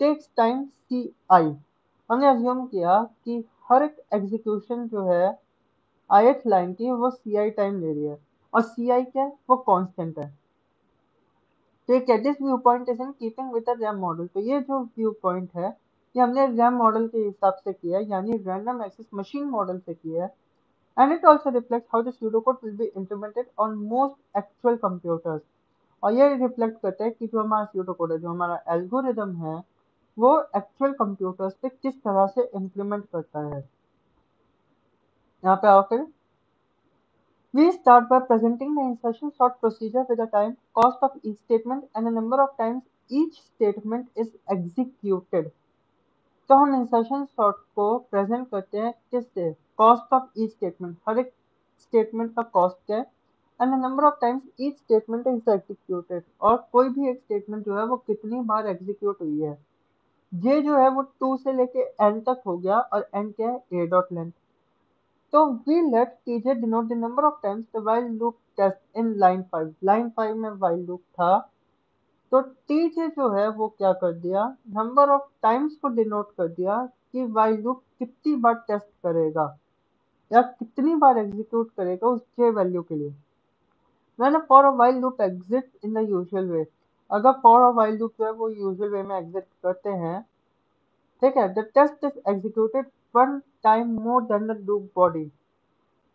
takes time C I. हमने अज्यूम किया कि हर एक एग्जीक्यूशन जो है ith लाइन की वो सी आई टाइम ले रही है, और सी आई क्या है? वो कांस्टेंट है। तो ये this view point is in keeping with the RAM model. तो ये जो व्यू पॉइंट है ये हमने रैम मॉडल के हिसाब से किया है, यानी रैंडम एक्सेस मशीन मॉडल से किया है। And it also reflect how the pseudocode will be implemented on most actual computers. और ये रिफ्लेक्ट करता है कि जो हमारा pseudocode है, जो हमारा एल्गोरिदम है, वो एक्चुअल कंप्यूटर्स पे किस तरह से इम्प्लीमेंट करता है। यहाँ पे आओ फिर, we start by presenting the insertion sort procedure with the time, cost of each statement and the number of times each statement is executed. तो हम इंसर्शन सॉर्ट को प्रेजेंट करते हैं किससे? कॉस्ट ऑफ ईच स्टेटमेंट, हर एक statement का cost क्या है, and the number of times each statement is executed, और कोई भी एक स्टेटमेंट जो है वो कितनी बार एग्जीक्यूट हुई है। ये जो है वो 2 से लेके n तक हो गया, और n क्या है? a dot length. तो we let tj denote the number of times the while loop test in line 5। Line 5 में while loop था, तो tj जो है वो क्या कर दिया? नंबर ऑफ टाइम्स को डिनोट कर दिया कि while loop कितनी बार टेस्ट करेगा या कितनी बार एग्जीक्यूट करेगा उस j वैल्यू के लिए। मैंने for a while loop exit in the usual way, अगर फॉर अ वाइल लूप जो है वो यूजुअल वे में एग्जिट करते हैं, ठीक है, the test is executed one time more than the loop body.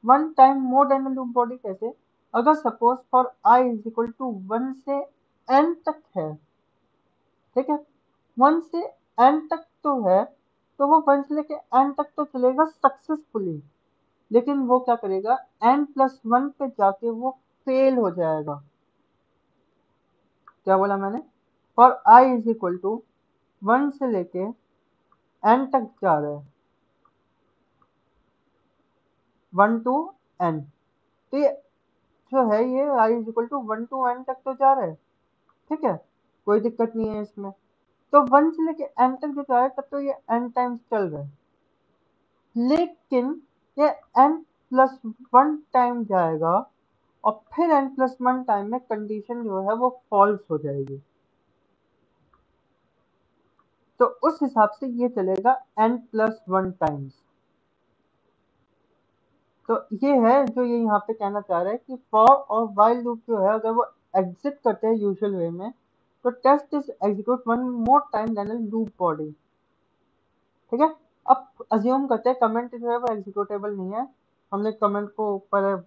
One time more than the loop body कैसे? अगर suppose for I is equal to 1 से n तक है, ठीक है, 1 से n तक तो है, तो वो 1 से लेके n तक तो चलेगा सक्सेसफुली, लेकिन वो क्या करेगा, n+1 पे जाके वो फेल हो जाएगा। क्या बोला मैंने? For I is equal to 1 से लेके n तक जा रहा है, 1 to n, तो ये जो है ये I is equal to 1 to n तक तो जा रहा है, ठीक है, कोई दिक्कत नहीं है इसमें। तो 1 से लेके n तक जो जा रहा है तब तो ये n टाइम्स चल रहा है, लेकिन ये n+1 टाइम जाएगा और फिर n+1 टाइम में कंडीशन जो है वो फॉल्स हो जाएगी, तो उस हिसाब से ये चलेगा n+1 टाइम्स। तो ये है जो ये यहाँ पे कहना चाह रहा है कि फॉर और वाइल लूप जो है अगर वो एग्जिट करते हैं यूजुअल वे में, तो test is execute one more time than loop body, ठीक है। अब अज्यूम करते हैं कमेंट जो है वो एग्जीक्यूटेबल नहीं है, हमने कमेंट को ऊपर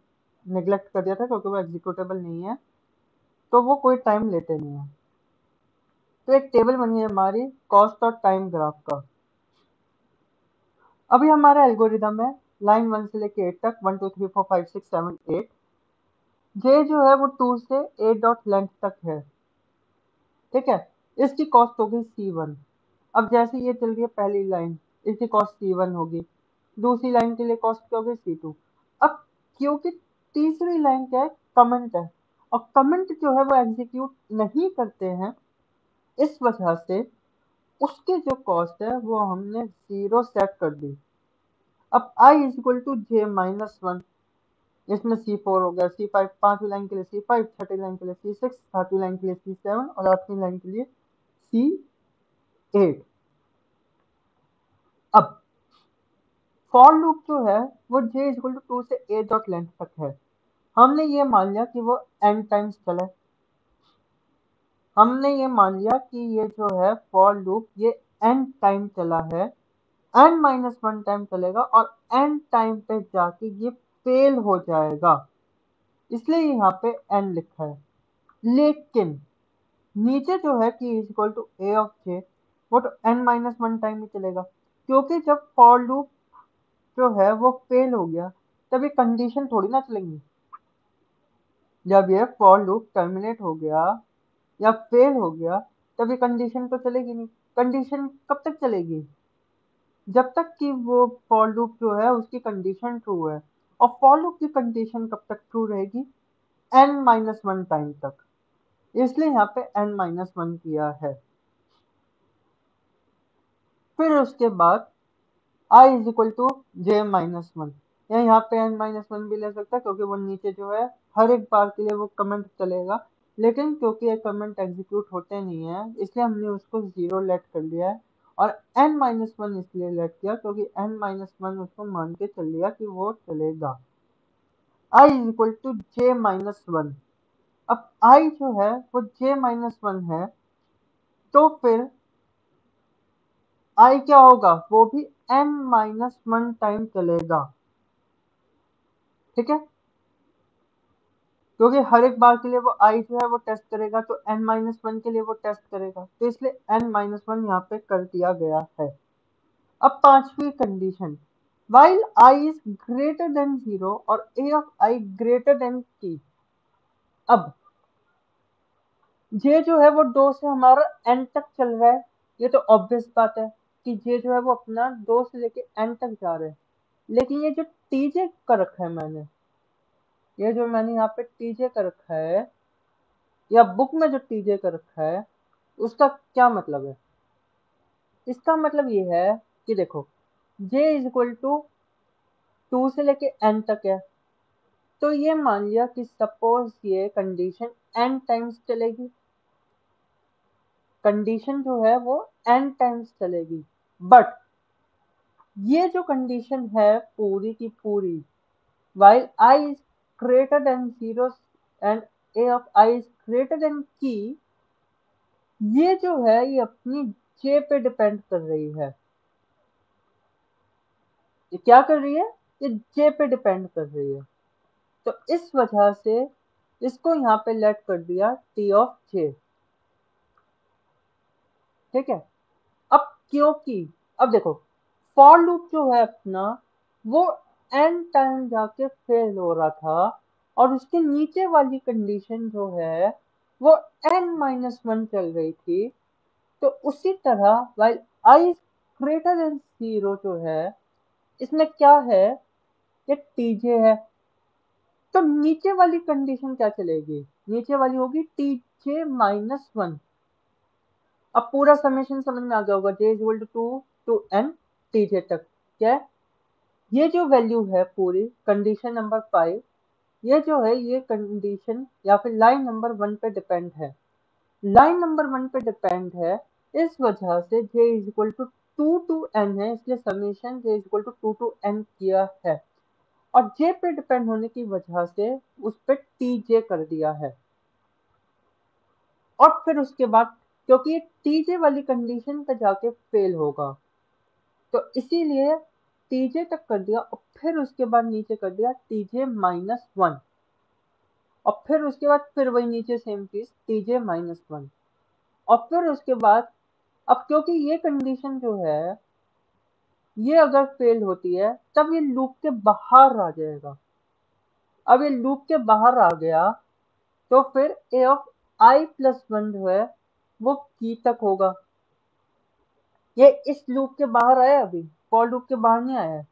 निगलेक्ट कर दिया था क्योंकि वो एग्जीक्यूटेबल नहीं है, तो वो कोई टाइम लेते नहीं है। तो एक टेबल बनी है हमारी कॉस्ट और टाइम ग्राफ का। अभी हमारा एल्गोरिदम है लाइन 1 से लेके 8 तक, 1 2 3 4 5 6 7 8, जे जो है वो 2 से 8 डॉट लेंथ तक है, ठीक है, इसकी कॉस्ट होगी C1। अब जैसे ये चल रही है पहली लाइन, इसकी कॉस्ट C1 होगी, दूसरी लाइन के लिए कॉस्ट क्या होगी C2। अब क्योंकि तीसरी लाइन क्या है, कमेंट है, और कमेंट जो है वो एग्जीक्यूट नहीं करते हैं, इस वजह से उसकी जो कॉस्ट है वो हमने 0 सेट कर दी। अब i is equal to j-1, इसमें C4 हो गया, C5 पांचवी लाइन के लिए C5, छठी लाइन के लिए C6, सातवीं लाइन के लिए C7 और आठवीं लाइन के लिए C8। अब फॉर लूप जो है वो j इक्वल टू 2 से 8 डॉट लेंथ तक है, हमने ये मान लिया कि वो n टाइम्स चला है, हमने ये मान लिया कि ये जो है फॉर लूप ये n टाइम चला है, n-1 टाइम चलेगा और n टाइम पे जाके ये फेल हो जाएगा, इसलिए यहाँ पे n लिखा है। लेकिन नीचे जो है कि is equal to A of J, वो तो n-1 टाइम ही चलेगा, क्योंकि जब फॉर लूप जो है वो फेल हो गया तब ये कंडीशन थोड़ी ना चलेंगी, जब ये फॉर लूप टर्मिनेट हो गया या फेल हो गया तब ये कंडीशन तो चलेगी नहीं। कंडीशन कब तक चलेगी? जब तक कि वो फॉर लूप जो है उसकी कंडीशन ट्रू है, और फॉर लूप की कंडीशन कब तक ट्रू रहेगी, n-1 टाइम तक, इसलिए यहाँ पे n-1 किया है। फिर उसके बाद i is equal to j-1, या यहाँ पे n-1 भी ले सकता है क्योंकि वो नीचे जो है हर एक बार के लिए वो कमेंट चलेगा, लेकिन क्योंकि ये कमेंट एग्जीक्यूट होते नहीं है इसलिए हमने उसको 0 लेट कर लिया है, और n-1 इसलिए लेट किया क्योंकि n-1 उसको मान के चल लिया कि वो चलेगा। i is equal to j-1, अब i जो है वो j-1 है, तो फिर i क्या होगा, वो भी n-1 टाइम चलेगा, ठीक है, क्योंकि हर एक बार के लिए वो i जो है वो टेस्ट करेगा, तो n-1 के लिए वो टेस्ट करेगा, तो इसलिए n-1 यहाँ पे कर दिया गया है। अब पांचवी condition, while i is greater than 0 और a of i greater than t। अब j जो है वो 2 से हमारा n तक चल रहा है, ये तो ऑब्वियस बात है कि j जो है वो अपना 2 से लेके n तक जा रहा है, लेकिन ये जो tj कर रखा है मैंने, ये जो मैंने यहाँ पे tj कर रखा है या बुक में जो tj कर रखा है उसका क्या मतलब है? इसका मतलब ये है कि देखो j इज इक्वल टू 2 से लेके n तक है, तो ये मान लिया कि सपोज ये कंडीशन n टाइम्स चलेगी, कंडीशन जो है वो n टाइम्स चलेगी, बट ये जो कंडीशन है पूरी की पूरी while i is greater than 0 and A of I is greater than की, ये जो है ये अपनी जे पे डिपेंड कर रही है। ये क्या कर रही है? ये जे पे डिपेंड कर रही है। तो इस वजह से इसको यहाँ पे लेट कर दिया टी ऑफ जे। ठीक है। अब क्योंकि अब देखो फॉर लूप जो है अपना वो एन टाइम जाके फेल हो रहा था, और उसके नीचे वाली कंडीशन जो है वो एन माइनस वन चल रही थी। तो उसी तरह while I greater than zero जो है, इसमें क्या है? ये टीजे है। तो नीचे वाली कंडीशन क्या चलेगी? नीचे वाली होगी टीजे माइनस वन। अब पूरा समेशन समझ में आ गया होगा, J is equal to to N T J तक। क्या है? ये जो वैल्यू है पूरी कंडीशन नंबर 5, ये जो है ये कंडीशन या फिर लाइन नंबर 1 पे डिपेंड है। लाइन नंबर 1 पे डिपेंड है, इस वजह से J is equal to to N है, इसलिए summation J is equal to to N किया है। और जे पे डिपेंड होने की वजह से उस पर टी जे कर दिया है। और फिर उसके बाद क्योंकि ये टी जे वाली कंडीशन पे जाके फेल होगा, तो इसीलिए टीजे तक कर दिया, और फिर उसके बाद नीचे कर दिया टीजे माइनस वन। और फिर उसके बाद फिर वही नीचे सेम चीज टीजे माइनस वन। और फिर उसके बाद अब क्योंकि ये कंडीशन जो है ये अगर फेल होती है तब ये लूप के बाहर आ जाएगा। अब ये लूप के बाहर आ गया तो फिर ए ऑफ आई प्लस वन जो है वो की तक होगा। ये इस लूप के बाहर आया, अभी फॉर लूप के बाहर नहीं आया है।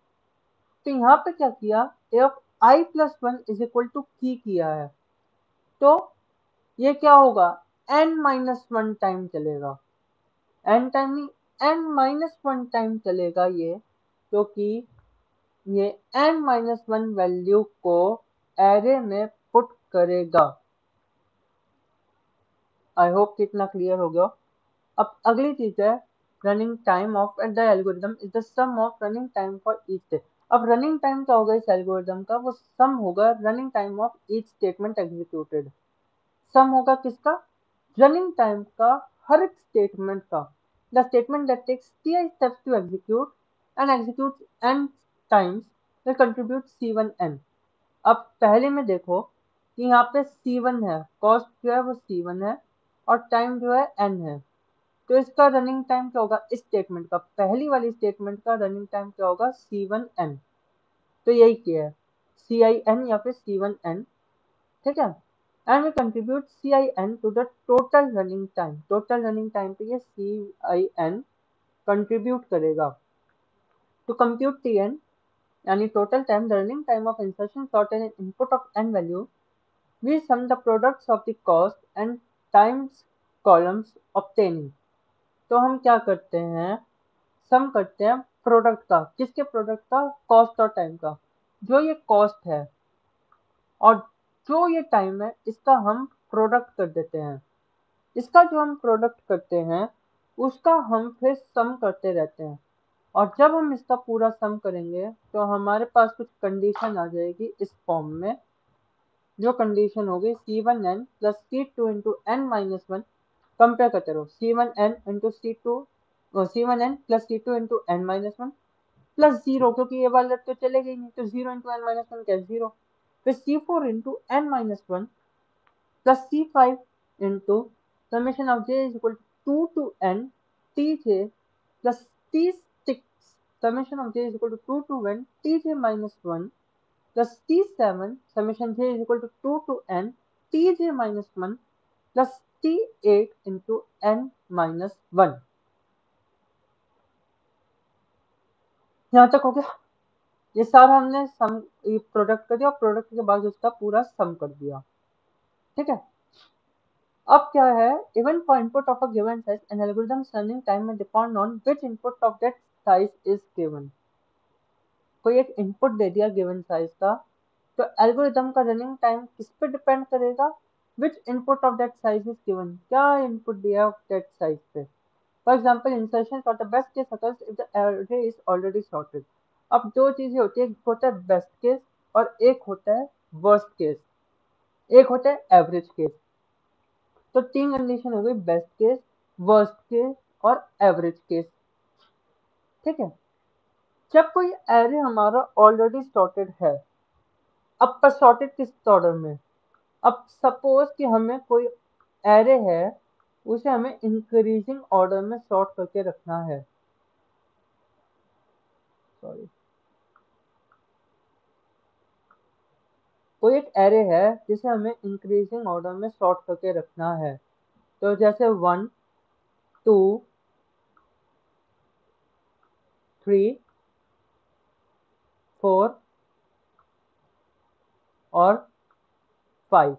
तो यहाँ पे क्या किया, A of I plus one is equal to key किया है। तो ये क्या होगा, एन माइनस वन टाइम चलेगा। एन टाइम नहीं, एन माइनस वन टाइम चलेगा ये, क्योंकि ये एन माइनस वन वैल्यू को एरे में पुट करेगा। आई होप कितना क्लियर हो गया। अब अगली चीज है running time of the algorithm is the sum of running time for each state. अब रनिंग टाइम क्या होगा इस एल्गोरिदम का, वो सम होगा running time of each statement executed. Sum होगा किसका? रनिंग टाइम का, हर एक स्टेटमेंट का। The statement that takes ti steps to execute and executes n times will contribute c1n। अब पहले में देखो कि यहाँ पे c1 है, कॉस्ट जो है वो c1 है, और टाइम जो है n है। तो इसका रनिंग टाइम क्या होगा, इस स्टेटमेंट का, पहली वाली स्टेटमेंट का रनिंग टाइम क्या होगा, c1n। तो यही किया है, cin या फिर c1n। ठीक है। And we contribute cin to the total running time. Total running time पे ये cin कंट्रीब्यूट करेगा। टू कंप्यूट tn यानी total time, the running time of insertion sort and input of n value, we sum the products of the cost and times columns obtaining. तो हम क्या करते हैं, सम करते हैं प्रोडक्ट का, किसके प्रोडक्ट का, कॉस्ट और टाइम का। जो ये कॉस्ट है और जो ये टाइम है इसका हम प्रोडक्ट कर देते हैं। इसका जो हम प्रोडक्ट करते हैं उसका हम फिर सम करते रहते हैं। और जब हम इसका पूरा सम करेंगे तो हमारे पास कुछ कंडीशन आ जाएगी इस फॉर्म में। जो कंडीशन होगी c1n plus c2 into N minus one. Compare करते रहो, c1n into c2, c1n plus c2 into N minus one plus zero, क्योंकि ये वाला तो चलेगा ही नहीं, तो zero into N minus one क्या, जीरो। फिर c4 into N minus one plus c5 into summation of j is equal to to n tj plus t6 summation of j is equal to to n tj minus one plus t7 summation j is equal to to n tj minus one plus t8 into N minus one. यहाँ तक हो गया। ये सारा हमने सम, ये product कर दिया, और प्रोडक्ट के बाद उसका पूरा सम कर दिया। ठीक है। अब क्या है, even for input of a given size N algorithm running time में depend on which input of that size is given. कोई एक इनपुट दे दिया गिवन साइज का, तो एल्गोरिथम का रनिंग टाइम किस पे डिपेंड करेगा, which input of that size is given, क्या इनपुट दिया ऑफ दैट साइज पे। For example insertion for the best case occurs if the array is already sorted. अब दो चीजें होती है, एक होता है बेस्ट केस और एक होता है वर्स्ट केस। एक होता है एवरेज केस। तो तीन कंडीशन हो गई, बेस्ट केस, वर्स्ट केस और एवरेज केस। ठीक है। जब कोई एरे हमारा ऑलरेडी सॉर्टेड है, अब पर सॉर्टेड किस ऑर्डर में, अब सपोज कि हमें कोई एरे है, उसे हमें इंक्रीजिंग ऑर्डर में सॉर्ट करके रखना है। सॉरी, कोई एक एरे है जिसे हमें इंक्रीजिंग ऑर्डर में सॉर्ट करके रखना है। तो जैसे 1 2 3 4 और 5।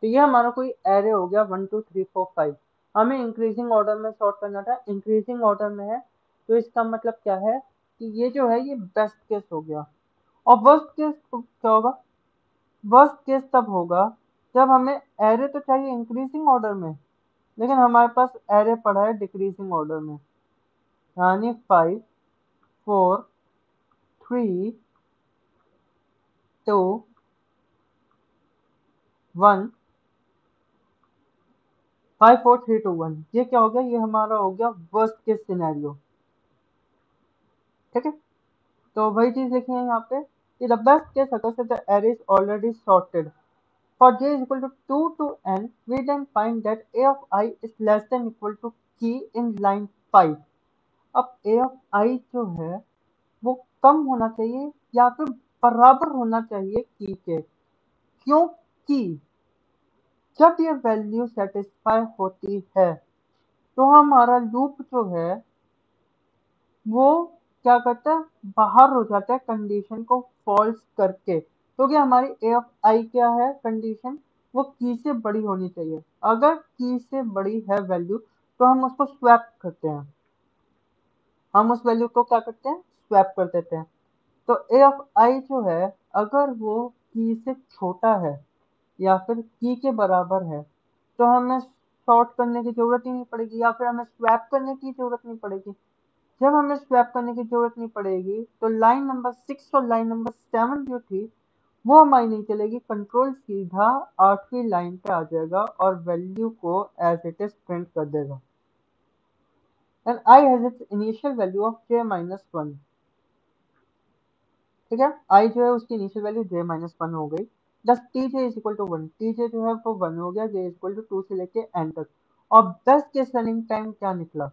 तो ये हमारा कोई एरे हो गया 1 2 3 4 5। हमें इंक्रीजिंग ऑर्डर में सॉर्ट करना था, इंक्रीजिंग ऑर्डर में है, तो इसका मतलब क्या है कि ये जो है ये बेस्ट केस हो गया। और वर्स्ट केस क्या होगा? वर्स्ट केस तब होगा जब हमें एरे तो चाहिए इंक्रीजिंग ऑर्डर में, लेकिन हमारे पास एरे पड़ा है डिक्रीजिंग ऑर्डर में, यानी 5 4 3 2 1 5 4 3 2 1। ये क्या हो गया? ये हमारा हो गया वर्स्ट केस सिनेरियो। ठीक है। तो वही चीज लिखी है यहाँ पे कि the best case occurs if the array is already sorted. For j is equal to 2 to n, we then find that a of I is less than equal to key in line 5. अब a of I जो है वो कम होना चाहिए या फिर बराबर होना चाहिए की के। क्योंकि जब ये वैल्यू सेटिस्फाई होती है तो हमारा लूप जो है वो क्या करता है, बाहर हो जाता है कंडीशन को फॉल्स करके, क्योंकि हमारी ए ऑफ आई क्या है कंडीशन, वो की से बड़ी होनी चाहिए। अगर की से बड़ी है वैल्यू तो हम उसको स्वैप करते हैं, हम उस वैल्यू को क्या करते हैं, स्वैप कर देते हैं। तो ए ऑफ आई जो है अगर वो की से छोटा है या फिर की के बराबर है तो हमें सॉर्ट करने की जरूरत ही नहीं पड़ेगी, या फिर हमें स्वैप करने की जरूरत नहीं पड़ेगी। जब हमें स्वैप करने की जरूरत नहीं पड़ेगी तो लाइन नंबर 6 और लाइन नंबर 7 जो थी वो हमारी नहीं चलेगी, कंट्रोल सीधा 8वीं लाइन पे आ जाएगा और वैल्यू को एज इट इज प्रिंट कर देगा। And I has its initial value of j minus 1। ठीक है, आई जो है उसकी इनिशियल वैल्यू j माइनस 1 हो गई। दस T J is equal to 1, T J जो है वो 1 हो गया, j इज इक्वल टू 2 से लेके n तक। और बेस्ट केस रनिंग टाइम क्या निकला?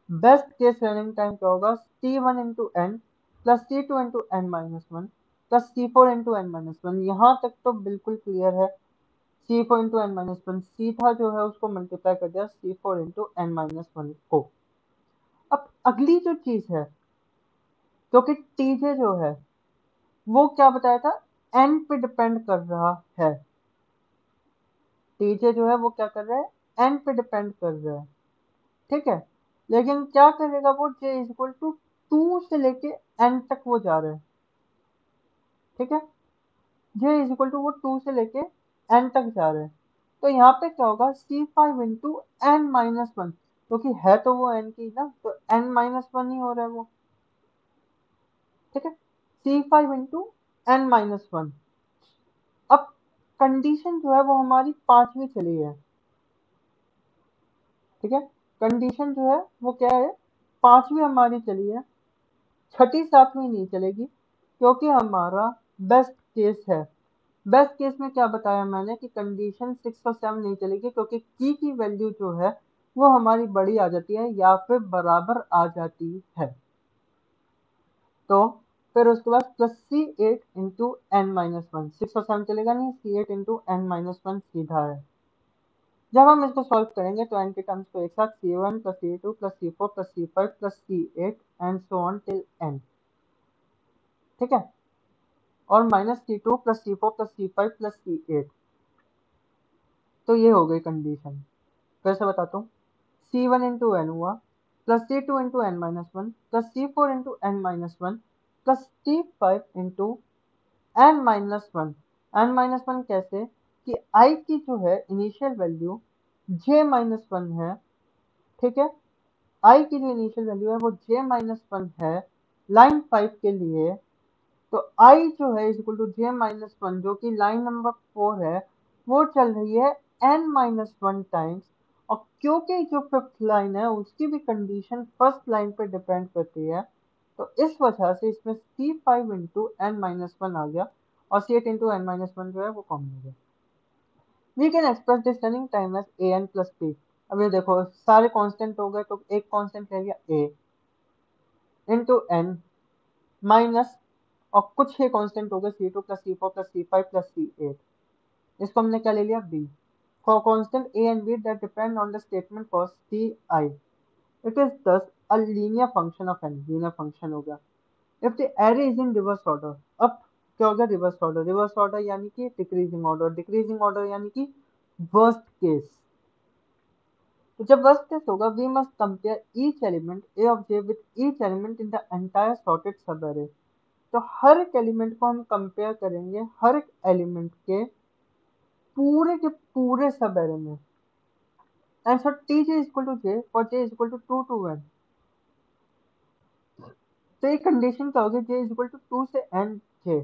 बेस्ट केस रनिंग टाइम क्या होगा? c1 into n plus c2 into N minus one plus c4 into N minus one. यहाँ तक तो बिल्कुल क्लियर है। c4 into N minus one सीधा जो है उसको मल्टीप्लाई कर दिया c4 into N minus one को। अब अगली जो चीज है, क्योंकि टीजे जो है वो क्या बताया था, एन पे डिपेंड कर रहा है। टीजे जो है वो क्या कर रहा है, एन पे डिपेंड कर रहा है। ठीक है, लेकिन क्या करेगा वो, j इज इक्वल टू 2 से लेके n तक वो जा रहा है। ठीक है, j इज इक्वल टू वो 2 से लेके n तक जा रहे हैं। तो यहाँ पे क्या होगा, c5 into N minus one, क्योंकि है तो वो n की ना, तो n माइनस वन ही हो रहा है वो। ठीक है, c5 into N minus one. अब कंडीशन जो है वो हमारी पांचवी चली है। ठीक है, कंडीशन जो है वो क्या है, पांचवी हमारी चली है, छठी सातवीं नहीं चलेगी, क्योंकि हमारा बेस्ट केस है। बेस्ट केस में क्या बताया मैंने कि कंडीशन 6 और 7 नहीं चलेगी, क्योंकि की वैल्यू जो है वो हमारी बड़ी आ जाती है या फिर बराबर आ जाती है। तो फिर उसके बाद plus c8 into N minus one, 6 और 7 चलेगा नहीं, c8 into N minus one सीधा है। जब हम इसको सॉल्व करेंगे तो n के टर्म्स को एक साथ c1 plus c2 plus c4 plus c5 plus c8 and so on till n। ठीक है, और minus c2 plus c4 plus c5 plus c8। तो ये हो गई कंडीशन। फिर से बताता हूँ, c1 इंटू एन हुआ plus c2 into N minus one plus c4 into N minus one plus c5 into N minus one. N minus one कैसे कि i की जो है initial value j minus one है। ठीक है, i की जो इनिशियल वैल्यू है वो j माइनस वन है लाइन 5 के लिए। तो आई जो है is equal to J minus one, जो कि लाइन नंबर 4 है, वो चल रही है n माइनस वन टाइम्स। और क्योंकि जो फिफ्थ लाइन है उसकी भी कंडीशन फर्स्ट लाइन पे डिपेंड करती है, तो इस वजह से इसमें C5 into N minus one आ गया, और C8 into N minus one जो है वो कॉमन हो गया। We can express this running time as a n plus p. अब ये देखो सारे कांस्टेंट हो गए, तो एक कांस्टेंट ले लिया ए इंटू एन माइनस, और कुछ ही कांस्टेंट हो गए C2 plus C4 plus C5 plus C8। इसको हमने क्या ले लिया b. For constant a and b that depend on the statement for c i, it is thus a linear function of n. Linear function हो गया if the array is in reverse order. अब क्या हो गया reverse order? Reverse order यानी कि decreasing order, decreasing order यानी कि वर्स्ट केस। तो जब वर्स्ट केस होगा, we must compare each element a of j with each element in the entire sorted subarray. तो हर एक एलिमेंट को हम कंपेयर करेंगे हर एक एलिमेंट के पूरे सब एरे में। And so t j equal to j for j equal to two to n. तो ये कंडीशन क्या होगी? जे इक्वल टू टू से एन जे।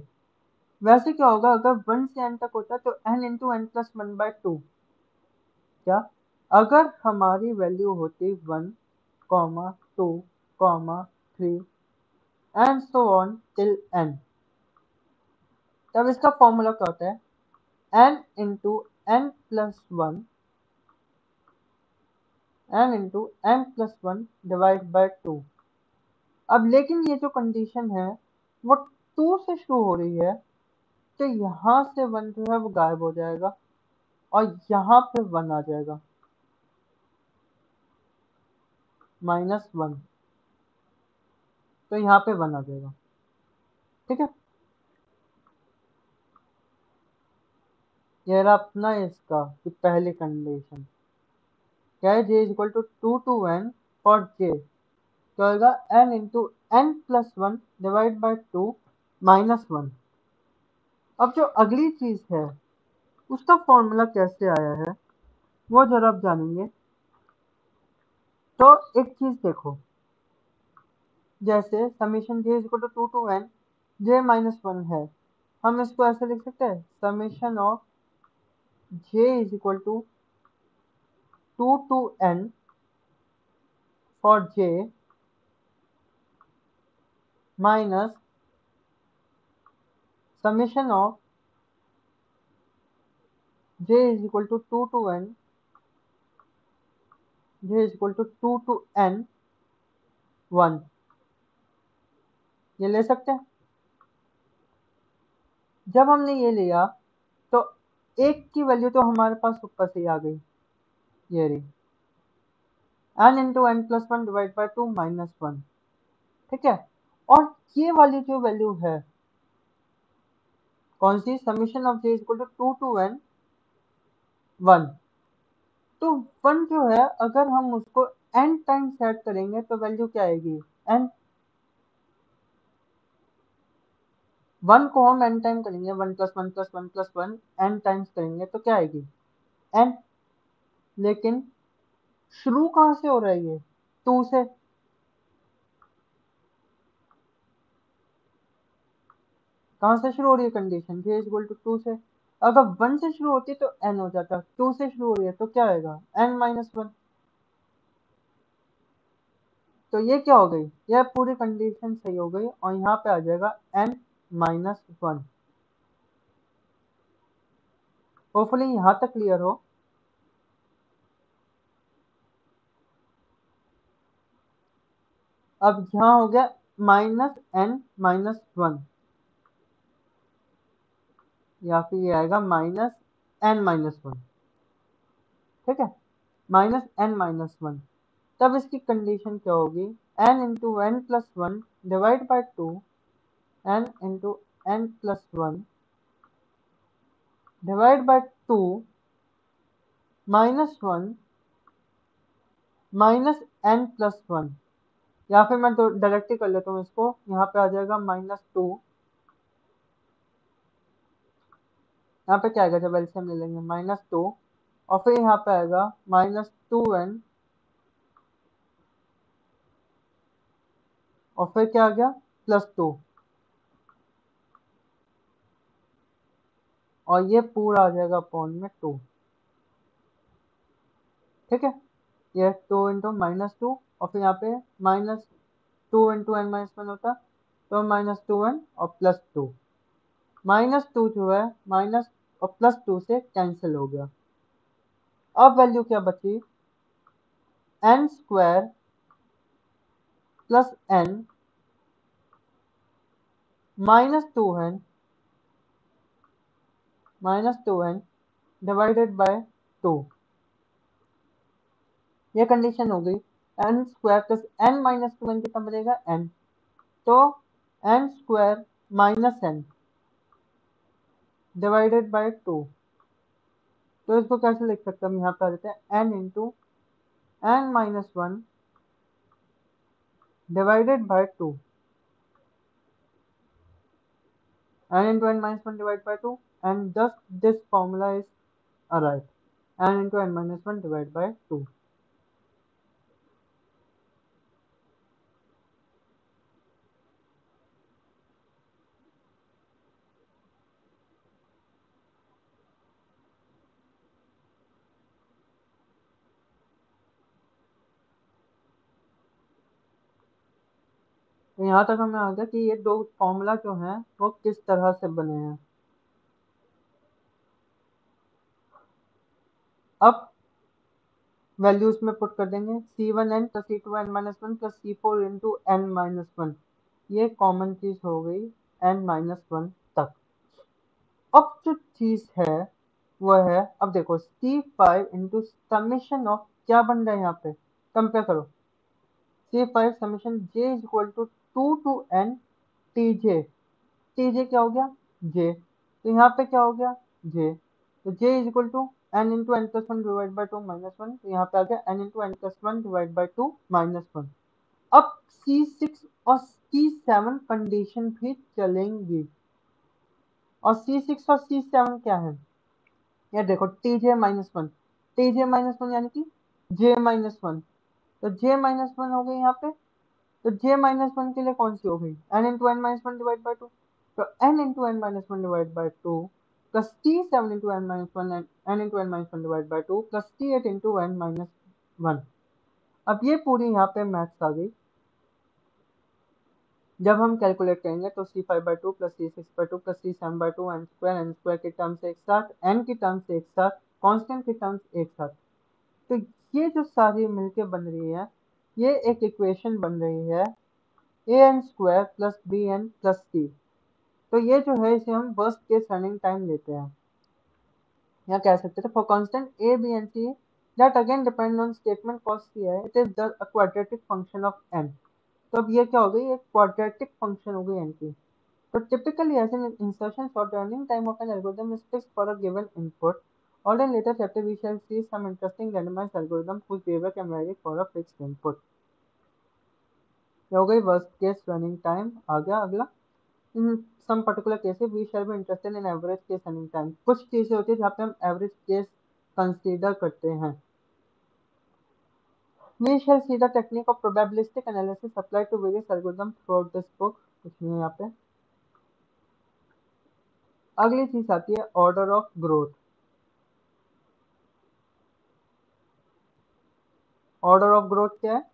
वैसे क्या होगा अगर वन से एन तक होता तो n into n plus one by two. क्या अगर हमारी वैल्यू होती one comma two comma three and so on till n, तब इसका फॉर्मूला क्या होता है? N into n plus one, n into n plus one divide by two. अब लेकिन ये जो कंडीशन है वो टू से शुरू हो रही है, तो यहाँ से वन जो है वो गायब हो जाएगा और यहाँ पे वन आ जाएगा माइनस वन, तो यहाँ पे वन आ जाएगा। ठीक है, ये रहा अपना इसका कि पहली कंडीशन क्या है? J is equal to two to n for j, क्या होगा? N into n plus one divide by two minus one. अब जो अगली चीज है उसका फॉर्मूला कैसे आया है वो जरा आप जानेंगे। तो एक चीज देखो, जैसे summation j is equal to two to n j minus one है, हम इसको ऐसे लिख सकते हैं summation of j is equal to two to n for j minus summation of j is equal to two to n, j is equal to two to n one. ये ले सकते हैं। जब हमने ये लिया तो एक की वैल्यू तो हमारे पास ऊपर से ही आ गई, ये रही n into n plus one divide by two minus one. ठीक है, और ये वाली जो वैल्यू है कौन सी? Summation of j equal to two to n one. तो वन जो है अगर हम उसको एन टाइम्स ऐड करेंगे तो वैल्यू क्या आएगी? एन। वन को हम एन टाइम करेंगे, one plus one plus one plus one n times करेंगे तो क्या आएगी? एन। लेकिन शुरू कहाँ से हो रहा है? ये टू से। कहाँ से शुरू हो रही है condition? J is equal to two से। अगर वन से शुरू होती तो एन हो जाता, टू से शुरू हो रही है तो क्या आएगा? N minus one. तो ये क्या हो गई? यह पूरी कंडीशन सही हो गई और यहाँ पे आ जाएगा एन माइनस वन। होपफुली यहाँ तक क्लियर हो। अब यहाँ हो गया माइनस एन माइनस वन, या फिर ये आएगा माइनस एन माइनस वन। ठीक है, माइनस एन माइनस वन। तब इसकी कंडीशन क्या होगी? N into n plus one divide by two n into n plus one divide by two minus one minus n plus one. या फिर मैं तो डायरेक्ट ही कर लेता हूँ इसको, यहाँ पे आ जाएगा माइनस टू। यहाँ पे क्या आएगा जब एलसीएम ले लेंगे? माइनस टू, और फिर यहाँ पे आएगा माइनस टू एन, और फिर क्या आ गया? Plus two. और ये पूरा आ जाएगा अपॉन में 2। ठीक है, ये 2 इंटू -2 और फिर यहाँ पे -2 इंटू n माइनस वन होता, तो -2n और +2। -2 जो है माइनस और +2 से कैंसिल हो गया। अब वैल्यू क्या बची, n square plus n -2n divided by 2। ये कंडीशन हो गई। n square plus n -2n कितना बनेगा n, तो n square minus n divided by 2। तो इसको कैसे लिख सकते हैं हम, यहाँ पे आ जाते हैं n into n minus one divided by 2, n into n minus 1 divided by 2, and thus this formula is arrived, n into n minus 1 divided by 2। तो यहाँ तक हमें आ गया कि ये दो फॉर्मूला जो हैं वो किस तरह से बने हैं। अब वैल्यूज में पुट कर देंगे, c1n plus c2n minus one plus c4 into n minus one, ये कॉमन चीज हो गई n माइनस वन तक। अब जो चीज है वो है, अब देखो c5 इंटू समेशन ऑफ क्या बन रहा है, यहाँ पे कंपेयर करो, c5 summation j is equal to 2 to n tj। tj क्या हो गया j, तो यहाँ पे क्या हो गया j, तो j is equal to n into n plus one divide by two minus one, तो यहाँ पे आ गया n into n plus one divide by two minus one. अब C6 और C7 कंडीशन भी चलेंगी, और C6 और C7 क्या है, ये देखो tj minus one, tj minus one यानी कि j माइनस वन, तो j माइनस वन हो गई यहाँ पे, तो j माइनस वन के लिए कौन सी हो गई n into N minus one divide by two, तो n into N minus one divide by two plus t7 into N minus one n into N minus one divide by two plus t8 into N minus one. अब ये पूरी यहाँ पे maths आ गई। जब हम calculate करेंगे तो c5/2 plus c6/2 plus c7/2 n square के टर्म्स एक साथ, n की टर्म्स एक साथ, कांस्टेंट की टर्म्स एक साथ, तो ये जो सारी मिलके बन रही है, ये एक इक्वेशन बन रही है an square plus bn plus c। तो ये जो है इसे हम वर्स्ट केस रनिंग टाइम लेते हैं, या कह सकते थे for constant a b and c that again depend on statement cos c है, it is thus a quadratic function of n। तो अब ये क्या हो गई, एक क्वाड्रेटिक फंक्शन हो गई n की। तो typically as an insertion sort running time of an algorithm is fixed for a given input, or in later chapter we shall see some interesting randomized algorithm whose behavior can vary for a fixed input। ये हो गई worst case running time. आ गया अगला, in some particular cases we shall be interested in average case running time. कुछ cases होती है जहाँ पे हम एवरेज केस कंसीडर करते हैं। We shall see the technique of probabilistic analysis apply to various algorithm through this book. कुछ नहीं यहाँ पे। अगली चीज आती है order of growth. Order of growth क्या है,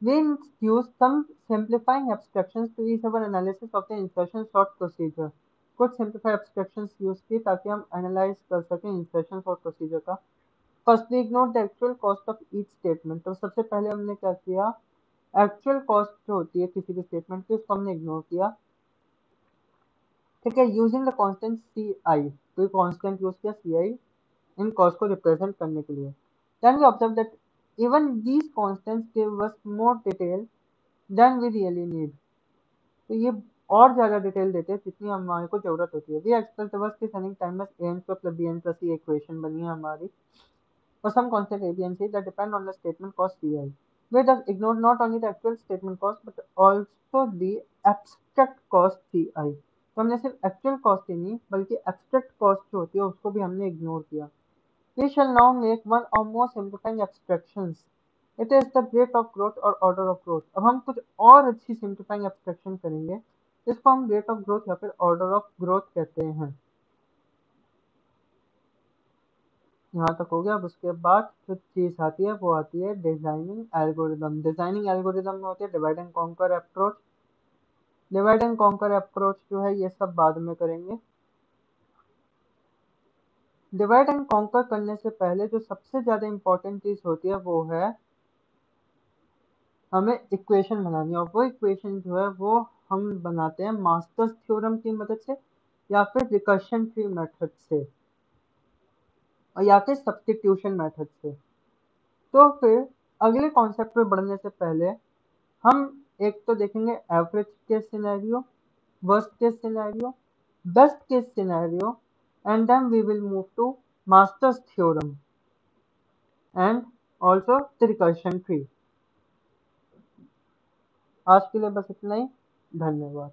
we use some simplifying abstractions to ease our analysis of the insertion sort procedure। कुछ simplify abstractions यूज की ताकि हम एनालाइज कर सकें इंसर्शन सॉर्ट प्रोसीजर का। First we ignore the actual cost of each statement. तो सबसे पहले हमने क्या किया, एक्चुअल कॉस्ट जो होती है किसी भी स्टेटमेंट की उसको हमने इग्नोर किया। ठीक है, यूजिंग द कांस्टेंट सी आई, कोई कांस्टेंट यूज किया सी आई इन कॉस्ट को रिप्रेजेंट करने के लिए। Then we observe that even these constants give us more detail than we really need. तो ये और ज्यादा डिटेल देते हैं जितनी हमारे को जरूरत होती है। We express the worst case running time as an square plus bn plus c equation बनी है हमारी for some constant a, b and c that depend on the statement cost ci। We thus ignore not only the actual statement cost but also the abstract cost ci। तो हमने सिर्फ actual cost ही नहीं बल्कि abstract cost जो होती है उसको भी हमने इग्नोर किया। We shall now make one or more simplifying abstractions। It is the rate of growth or order of growth। अब हम कुछ और अच्छी सिंप्लीफाइंग एब्स्ट्रैक्शन करेंगे इसको हम रेट ऑफ ग्रोथ या फिर ऑर्डर ऑफ ग्रोथ कहते हैं। यहाँ तक हो गया। अब उसके बाद जो चीज आती है वो आती है डिजाइनिंग एल्गोरिदम। डिजाइनिंग एल्गोरिदम में होती है divide and conquer approach. Divide and conquer approach जो है ये सब बाद में करेंगे। डिवाइड एंड कॉन्कर करने से पहले जो सबसे ज्यादा इंपॉर्टेंट चीज होती है वो है हमें इक्वेशन बनानी है। और वो इक्वेशन जो है वो हम बनाते हैं मास्टर्स थ्योरम की मदद से या फिर रिकर्शन ट्री मेथड से और या फिर सब्स्टिट्यूशन मेथड से। तो फिर अगले कॉन्सेप्ट पे बढ़ने से पहले हम एक तो देखेंगे average case scenario, worst case scenario, best case scenario, and then we will move to master's theorem and also the recursion tree. आज के लिए बस इतना ही। धन्यवाद।